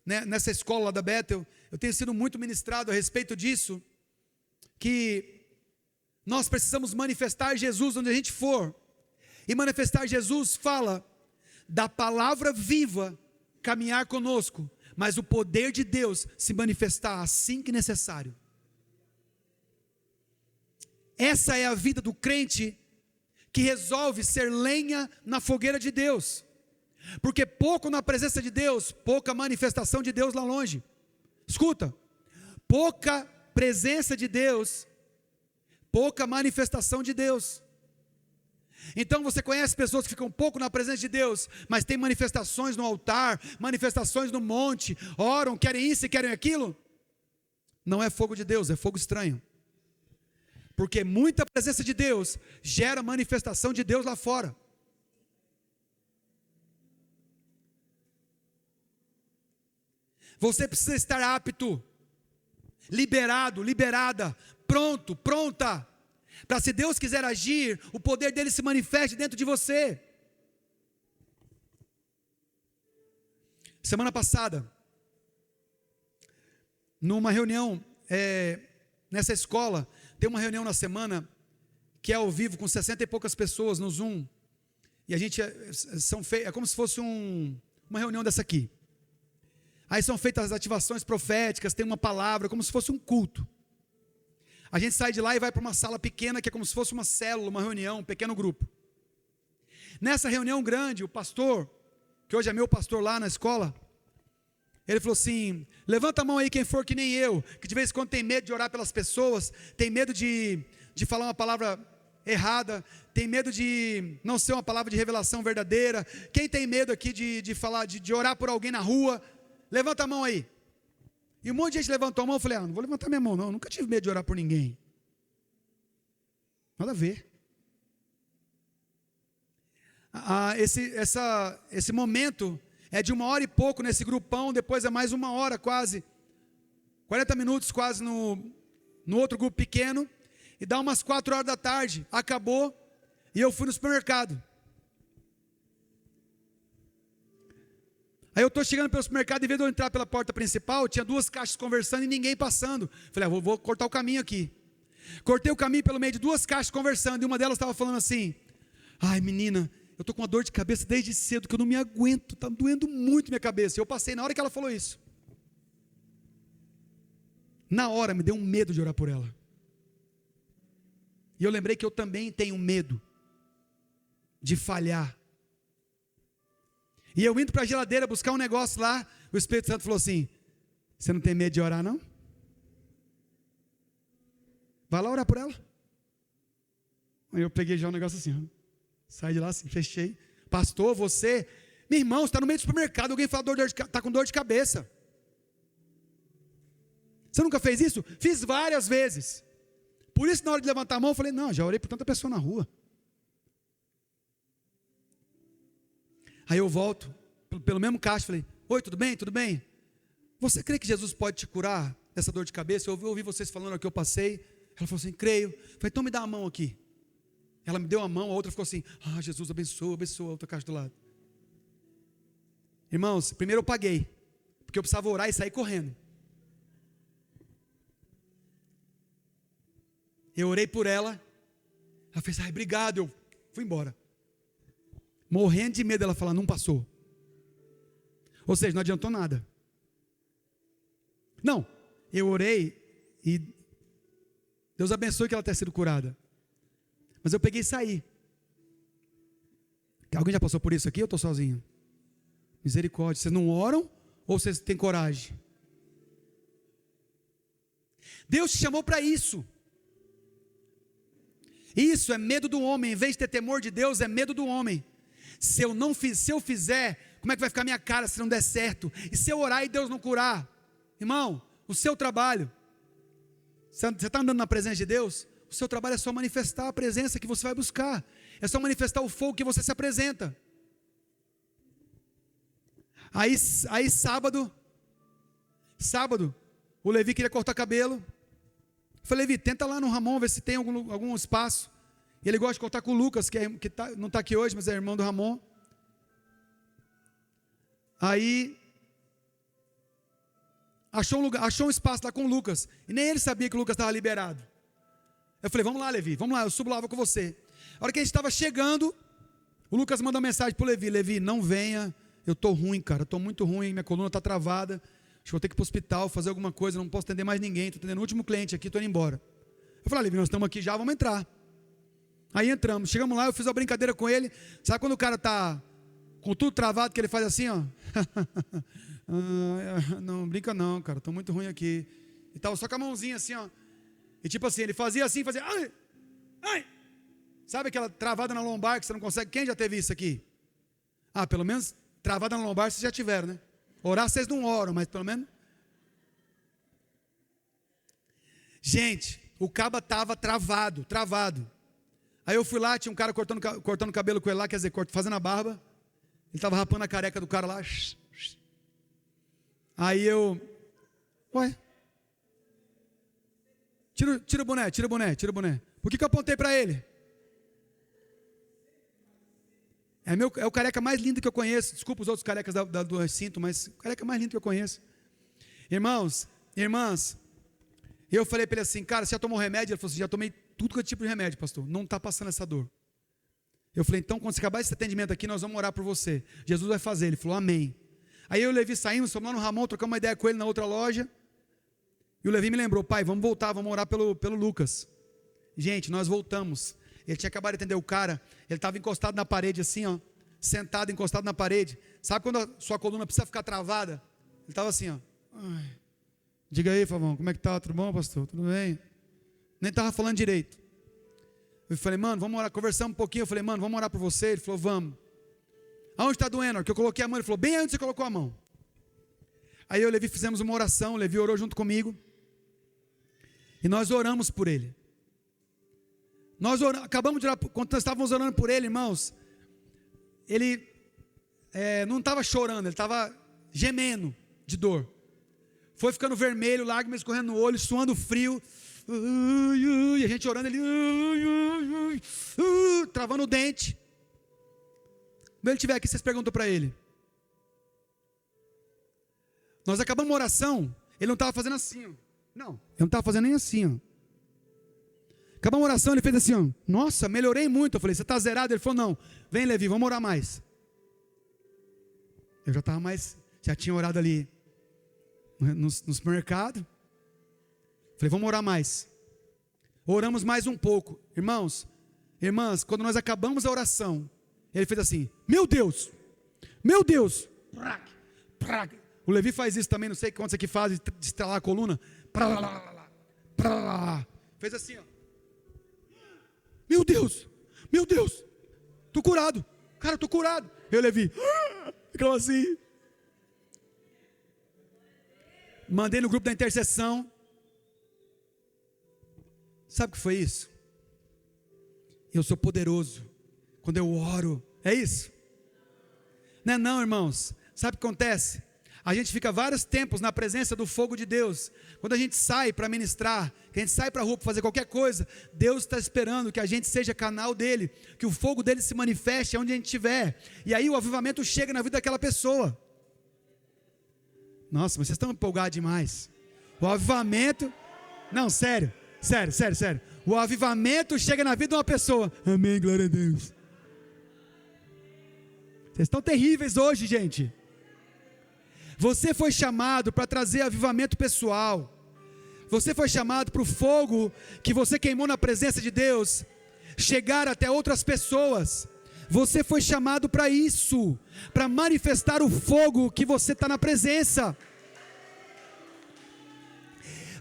né, nessa escola lá da Bethel, eu tenho sido muito ministrado a respeito disso, que nós precisamos manifestar Jesus onde a gente for. E manifestar Jesus fala da palavra viva caminhar conosco, mas o poder de Deus se manifestar assim que necessário. Essa é a vida do crente que resolve ser lenha na fogueira de Deus. Porque pouco na presença de Deus, pouca manifestação de Deus lá longe. Escuta, pouca presença de Deus, pouca manifestação de Deus. Então você conhece pessoas que ficam pouco na presença de Deus, mas tem manifestações no altar, manifestações no monte, oram, querem isso e querem aquilo. Não é fogo de Deus, é fogo estranho. Porque muita presença de Deus gera manifestação de Deus lá fora. Você precisa estar apto, liberado, liberada, pronto, pronta, para se Deus quiser agir, o poder dele se manifeste dentro de você. Semana passada, numa reunião, nessa escola, tem uma reunião na semana, que é ao vivo, com 60 e poucas pessoas no Zoom, e a gente, é como se fosse uma reunião dessa aqui. Aí são feitas as ativações proféticas, tem uma palavra, como se fosse um culto. A gente sai de lá e vai para uma sala pequena, que é como se fosse uma célula, uma reunião, um pequeno grupo. Nessa reunião grande, o pastor, que hoje é meu pastor lá na escola, ele falou assim: levanta a mão aí quem for que nem eu, que de vez em quando tem medo de orar pelas pessoas, tem medo de falar uma palavra errada, tem medo de não ser uma palavra de revelação verdadeira. Quem tem medo aqui de falar, de orar por alguém na rua? Levanta a mão aí. E um monte de gente levantou a mão. Eu falei: não vou levantar minha mão não, eu nunca tive medo de orar por ninguém. Nada a ver. Esse momento é de 1 hora e pouco nesse grupão, depois é mais 1 hora quase, 40 minutos quase no outro grupo pequeno, e dá umas 4 horas da tarde, acabou, e eu fui no supermercado. Aí eu estou chegando pelo supermercado, em vez de eu entrar pela porta principal, tinha 2 caixas conversando e ninguém passando. Falei, vou cortar o caminho aqui. Cortei o caminho pelo meio de 2 caixas conversando, e uma delas estava falando assim: ai menina, eu estou com uma dor de cabeça desde cedo, que eu não me aguento, está doendo muito minha cabeça. E eu passei na hora que ela falou isso. Na hora me deu um medo de orar por ela. E eu lembrei que eu também tenho medo de falhar. E eu indo para a geladeira buscar um negócio lá, o Espírito Santo falou assim: você não tem medo de orar não? Vai lá orar por ela. Aí eu peguei já um negócio assim, ó. Saí de lá assim, fechei. Pastor, você, meu irmão, você está no meio do supermercado, alguém fala está com dor de cabeça. Você nunca fez isso? Fiz várias vezes. Por isso, na hora de levantar a mão, eu falei, não, já orei por tanta pessoa na rua. Aí eu volto, pelo mesmo caixa, falei, oi, tudo bem? Tudo bem? Você crê que Jesus pode te curar dessa dor de cabeça? Eu ouvi vocês falando que eu passei. Ela falou assim, creio. Eu falei, então me dá a mão aqui. Ela me deu a mão, a outra ficou assim, Jesus abençoa, abençoa, a outra caixa do lado. Irmãos, primeiro eu paguei, porque eu precisava orar e sair correndo. Eu orei por ela, ela fez, obrigado, eu fui embora. Morrendo de medo dela falar, não passou. Ou seja, não adiantou nada. Não, eu orei e Deus abençoe que ela tenha sido curada. Mas eu peguei e saí. Alguém já passou por isso aqui ou eu estou sozinho? Misericórdia, vocês não oram ou vocês têm coragem? Deus te chamou para isso. Isso é medo do homem. Em vez de ter temor de Deus, é medo do homem. Se eu fizer, como é que vai ficar minha cara se não der certo? E se eu orar e Deus não curar? Irmão, o seu trabalho, você está andando na presença de Deus? O seu trabalho é só manifestar a presença que você vai buscar. É só manifestar o fogo que você se apresenta. Aí sábado, o Levi queria cortar cabelo. Eu falei, Levi, tenta lá no Ramon, ver se tem algum espaço. E ele gosta de cortar com o Lucas, não está aqui hoje, mas é irmão do Ramon. Aí, achou um espaço lá com o Lucas. E nem ele sabia que o Lucas estava liberado. Eu falei, vamos lá, Levi, vamos lá, eu subo lá, vou com você. A hora que a gente estava chegando, o Lucas mandou uma mensagem para o Levi: Levi, não venha, eu estou ruim, cara, eu estou muito ruim, minha coluna está travada. Acho que vou ter que ir para o hospital, fazer alguma coisa, não posso atender mais ninguém, estou atendendo o último cliente aqui, estou indo embora. Eu falei, Levi, nós estamos aqui já, vamos entrar. Aí entramos, chegamos lá, eu fiz uma brincadeira com ele. Sabe quando o cara está com tudo travado, que ele faz assim, ó? Não, brinca não, cara, estou muito ruim aqui. E estava só com a mãozinha assim, ó. E tipo assim, ele fazia assim, fazia, ai. Sabe aquela travada na lombar que você não consegue? Quem já teve isso aqui? Pelo menos travada na lombar vocês já tiveram, né? Orar vocês não oram, mas pelo menos. Gente, o caba estava travado. Aí eu fui lá, tinha um cara cortando cabelo com ele lá, quer dizer, fazendo a barba. Ele estava rapando a careca do cara lá. Aí eu, tira o boné. Por que eu apontei para ele? É o careca mais lindo que eu conheço. Desculpa os outros carecas do recinto, mas o careca mais lindo que eu conheço. Irmãos, irmãs, eu falei para ele assim, cara, você já tomou remédio? Ele falou assim, já tomei tudo que é tipo de remédio, pastor. Não está passando essa dor. Eu falei, então quando você acabar esse atendimento aqui, nós vamos orar por você. Jesus vai fazer. Ele falou, amém. Aí eu e o Levi saímos, fomos lá no Ramon, trocamos uma ideia com ele na outra loja. E o Levi me lembrou, pai, vamos voltar, vamos orar pelo Lucas. Gente, nós voltamos. Ele tinha acabado de atender o cara. Ele estava encostado na parede assim, ó. Sentado, encostado na parede. Sabe quando a sua coluna precisa ficar travada? Ele estava assim, ó. Diga aí, Favão, como é que tá? Tudo bom, pastor? Tudo bem? Nem estava falando direito. Eu falei, mano, vamos orar. Conversamos um pouquinho. Eu falei, mano, vamos orar por você. Ele falou, vamos. Aonde está doendo? Porque eu coloquei a mão. Ele falou, bem aí onde você colocou a mão. Aí eu e o Levi fizemos uma oração. O Levi orou junto comigo. E nós oramos por ele. Acabamos de orar, quando nós estávamos orando por ele, irmãos, ele não estava chorando, ele estava gemendo de dor. Foi ficando vermelho, lágrimas escorrendo no olho, suando frio. E a gente orando ali, travando o dente. Quando ele estiver aqui, vocês perguntam para ele. Nós acabamos uma oração, ele não estava fazendo assim, ó. Não, ele não estava fazendo nem assim, ó. Acabamos uma oração, ele fez assim, ó. Nossa, melhorei muito. Eu falei, você está zerado? Ele falou, não. Vem, Levi, vamos orar mais. Eu já estava mais, já tinha orado ali no supermercado. Falei, vamos orar mais. Oramos mais um pouco. Irmãos, irmãs, quando nós acabamos a oração, ele fez assim, meu Deus, meu Deus. O Levi faz isso também, não sei quantos aqui fazem, de estralar a coluna. Fez assim, ó. Meu Deus, estou curado. Cara, estou curado. Eu, Levi, ficou assim. Mandei no grupo da intercessão. Sabe o que foi isso? Eu sou poderoso quando eu oro. É isso? Não é não, irmãos. Sabe o que acontece? A gente fica vários tempos na presença do fogo de Deus. Quando a gente sai para ministrar, que a gente sai para a rua para fazer qualquer coisa, Deus está esperando que a gente seja canal dele, que o fogo dele se manifeste onde a gente estiver. E aí o avivamento chega na vida daquela pessoa. Nossa, mas vocês estão empolgados demais. O avivamento... Não, sério. O avivamento chega na vida de uma pessoa. Amém, glória a Deus. Vocês estão terríveis hoje, gente. Você foi chamado para trazer avivamento pessoal. Você foi chamado para o fogo que você queimou na presença de Deus chegar até outras pessoas. Você foi chamado para isso, para manifestar o fogo que você está na presença.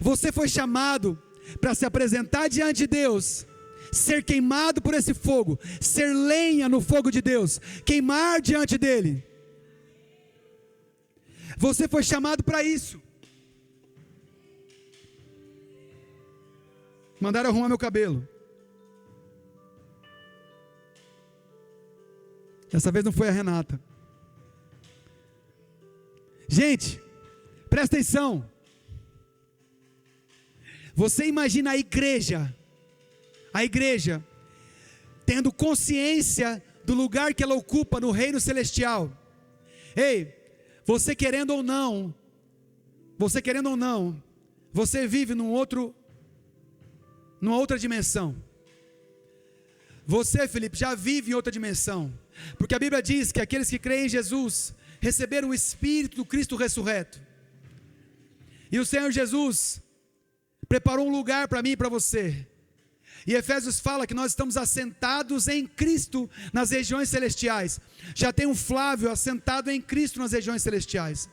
Você foi chamado para se apresentar diante de Deus, ser queimado por esse fogo, ser lenha no fogo de Deus, queimar diante dele. Você foi chamado para isso. Mandaram arrumar meu cabelo. Dessa vez não foi a Renata. Gente, presta atenção. Você imagina a igreja tendo consciência do lugar que ela ocupa no reino celestial. Ei, você querendo ou não, você vive numa outra dimensão. Você, Felipe, já vive em outra dimensão, porque a Bíblia diz que aqueles que creem em Jesus receberam o Espírito do Cristo ressurreto, e o Senhor Jesus preparou um lugar para mim e para você. E Efésios fala que nós estamos assentados em Cristo nas regiões celestiais. Já tem um Flávio assentado em Cristo nas regiões celestiais.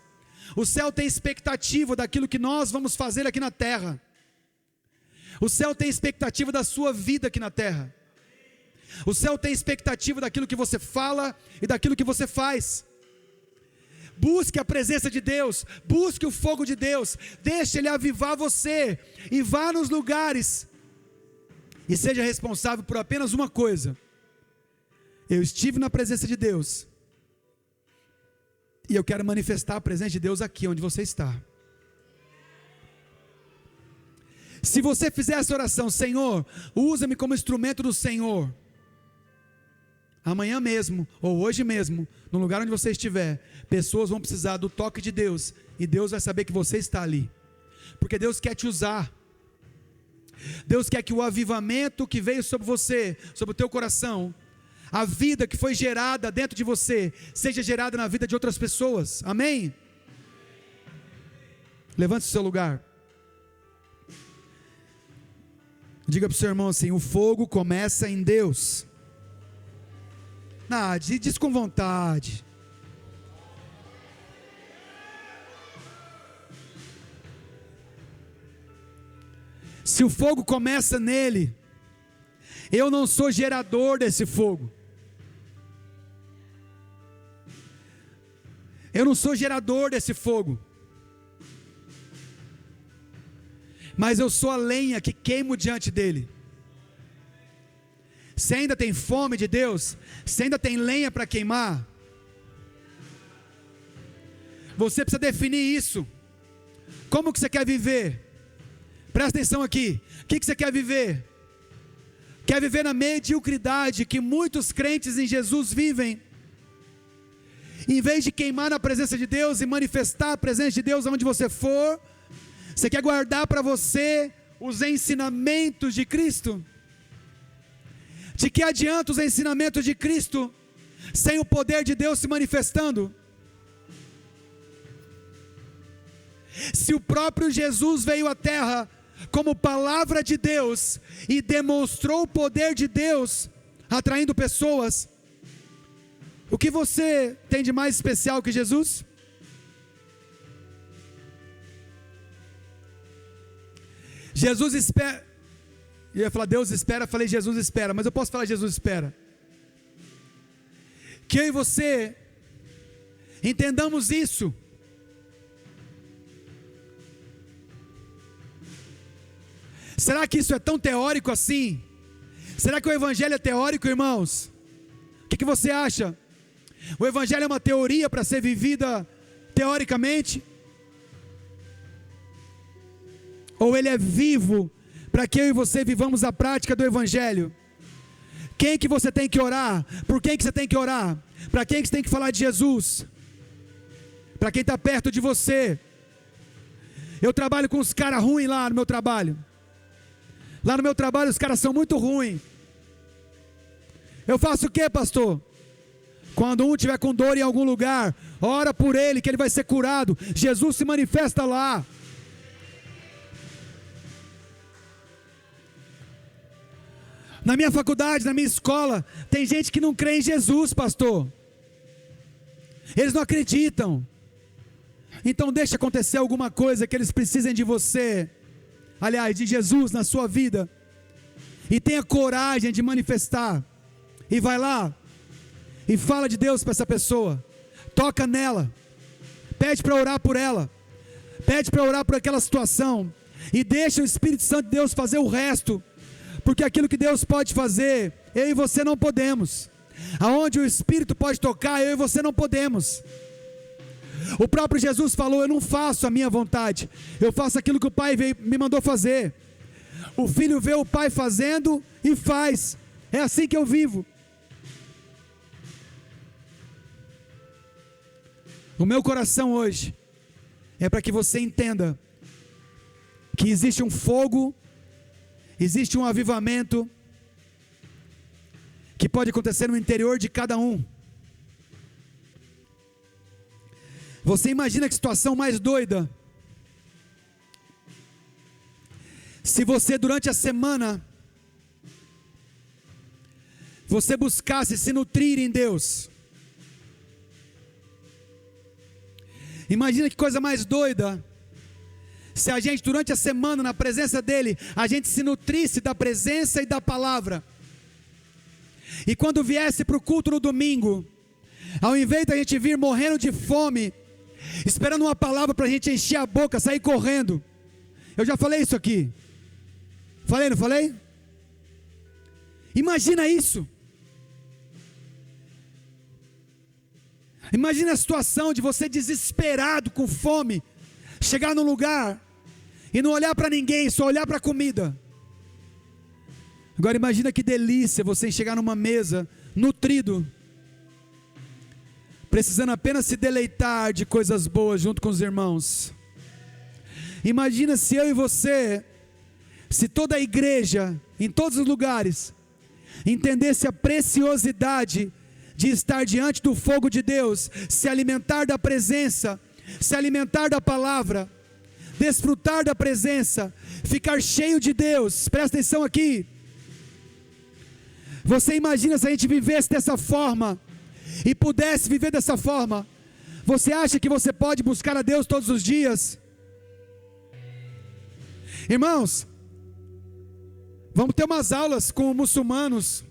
O céu tem expectativa daquilo que nós vamos fazer aqui na terra. O céu tem expectativa da sua vida aqui na terra. O céu tem expectativa daquilo que você fala e daquilo que você faz. Busque a presença de Deus, busque o fogo de Deus, deixe Ele avivar você, e vá nos lugares, e seja responsável por apenas uma coisa: eu estive na presença de Deus, e eu quero manifestar a presença de Deus aqui onde você está. Se você fizer essa oração, Senhor, usa-me como instrumento do Senhor, amanhã mesmo, ou hoje mesmo, no lugar onde você estiver, pessoas vão precisar do toque de Deus, e Deus vai saber que você está ali, porque Deus quer te usar. Deus quer que o avivamento que veio sobre você, sobre o teu coração, a vida que foi gerada dentro de você, seja gerada na vida de outras pessoas. Amém? Levante o seu lugar. Diga para o seu irmão assim: o fogo começa em Deus. Não, diz com vontade. Se o fogo começa nele, eu não sou gerador desse fogo. Eu não sou gerador desse fogo. Mas eu sou a lenha que queimo diante dele. Você ainda tem fome de Deus? Você ainda tem lenha para queimar? Você precisa definir isso. Como que você quer viver? Presta atenção aqui. O que você quer viver? Quer viver na mediocridade que muitos crentes em Jesus vivem? Em vez de queimar na presença de Deus e manifestar a presença de Deus onde você for, você quer guardar para você os ensinamentos de Cristo? De que adianta os ensinamentos de Cristo sem o poder de Deus se manifestando? Se o próprio Jesus veio à terra como palavra de Deus e demonstrou o poder de Deus atraindo pessoas, o que você tem de mais especial que Jesus? Jesus espera. Eu ia falar Deus espera, falei Jesus espera, mas eu posso falar Jesus espera. Que eu e você entendamos isso. Será que isso é tão teórico assim? Será que o Evangelho é teórico, irmãos? O que você acha? O Evangelho é uma teoria para ser vivida teoricamente? Ou ele é vivo para que eu e você vivamos a prática do Evangelho? Quem que você tem que orar? Por quem que você tem que orar? Para quem que você tem que falar de Jesus? Para quem está perto de você. Eu trabalho com os caras ruins lá no meu trabalho. Lá no meu trabalho os caras são muito ruins. Eu faço o que, pastor? Quando um estiver com dor em algum lugar, ora por ele que ele vai ser curado. Jesus se manifesta lá. Na minha faculdade, na minha escola, tem gente que não crê em Jesus, pastor. Eles não acreditam. Então deixa acontecer alguma coisa que eles precisem de você. Aliás, de Jesus na sua vida. E tenha coragem de manifestar. E vai lá. E fala de Deus para essa pessoa. Toca nela. Pede para orar por ela. Pede para orar por aquela situação. E deixa o Espírito Santo de Deus fazer o resto. Porque aquilo que Deus pode fazer, eu e você não podemos. Aonde o Espírito pode tocar, eu e você não podemos. O próprio Jesus falou: eu não faço a minha vontade, eu faço aquilo que o Pai me mandou fazer. O Filho vê o Pai fazendo e faz. É assim que eu vivo. O meu coração hoje é para que você entenda que existe um fogo, existe um avivamento que pode acontecer no interior de cada um. Você imagina que situação mais doida? Se você durante a semana, você buscasse se nutrir em Deus. Imagina que coisa mais doida, se a gente durante a semana na presença dEle, a gente se nutrisse da presença e da palavra. E quando viesse para o culto no domingo, ao invés da gente vir morrendo de fome, esperando uma palavra para a gente encher a boca, sair correndo. Eu já falei isso aqui. Falei, não falei? Imagina isso. Imagina a situação de você desesperado, com fome, chegar num lugar e não olhar para ninguém, só olhar para a comida. Agora imagina que delícia você chegar numa mesa, nutrido, precisando apenas se deleitar de coisas boas junto com os irmãos. Imagina se eu e você, se toda a igreja, em todos os lugares, entendesse a preciosidade de estar diante do fogo de Deus, se alimentar da presença, se alimentar da palavra, desfrutar da presença, ficar cheio de Deus. Presta atenção aqui. Você imagina se a gente vivesse dessa forma e pudesse viver dessa forma? Você acha que você pode buscar a Deus todos os dias? Irmãos, vamos ter umas aulas com muçulmanos,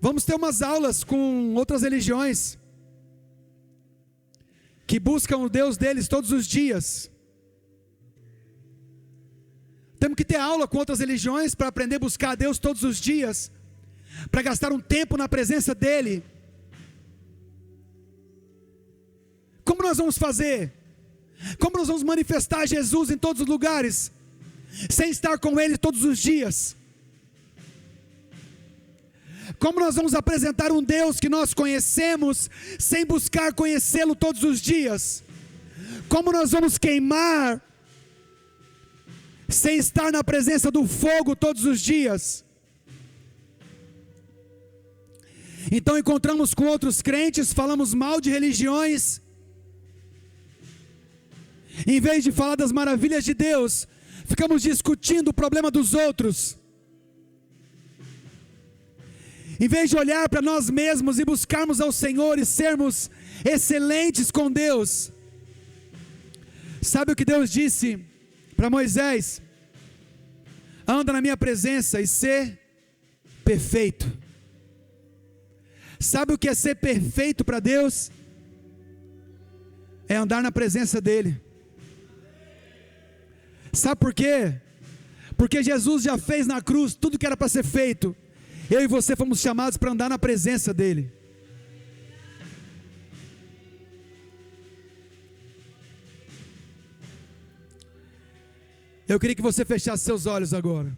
vamos ter umas aulas com outras religiões que buscam o Deus deles todos os dias. Temos que ter aula com outras religiões para aprender a buscar a Deus todos os dias, para gastar um tempo na presença dEle. Como nós vamos fazer? Como nós vamos manifestar Jesus em todos os lugares, sem estar com Ele todos os dias? Como nós vamos apresentar um Deus que nós conhecemos, sem buscar conhecê-lo todos os dias? Como nós vamos queimar, sem estar na presença do fogo todos os dias? Então encontramos com outros crentes, falamos mal de religiões, em vez de falar das maravilhas de Deus, ficamos discutindo o problema dos outros. Em vez de olhar para nós mesmos e buscarmos ao Senhor e sermos excelentes com Deus. Sabe o que Deus disse para Moisés? Anda na minha presença e ser perfeito. Sabe o que é ser perfeito para Deus? É andar na presença dEle. Sabe por quê? Porque Jesus já fez na cruz tudo que era para ser feito. Eu e você fomos chamados para andar na presença dEle. Eu queria que você fechasse seus olhos agora.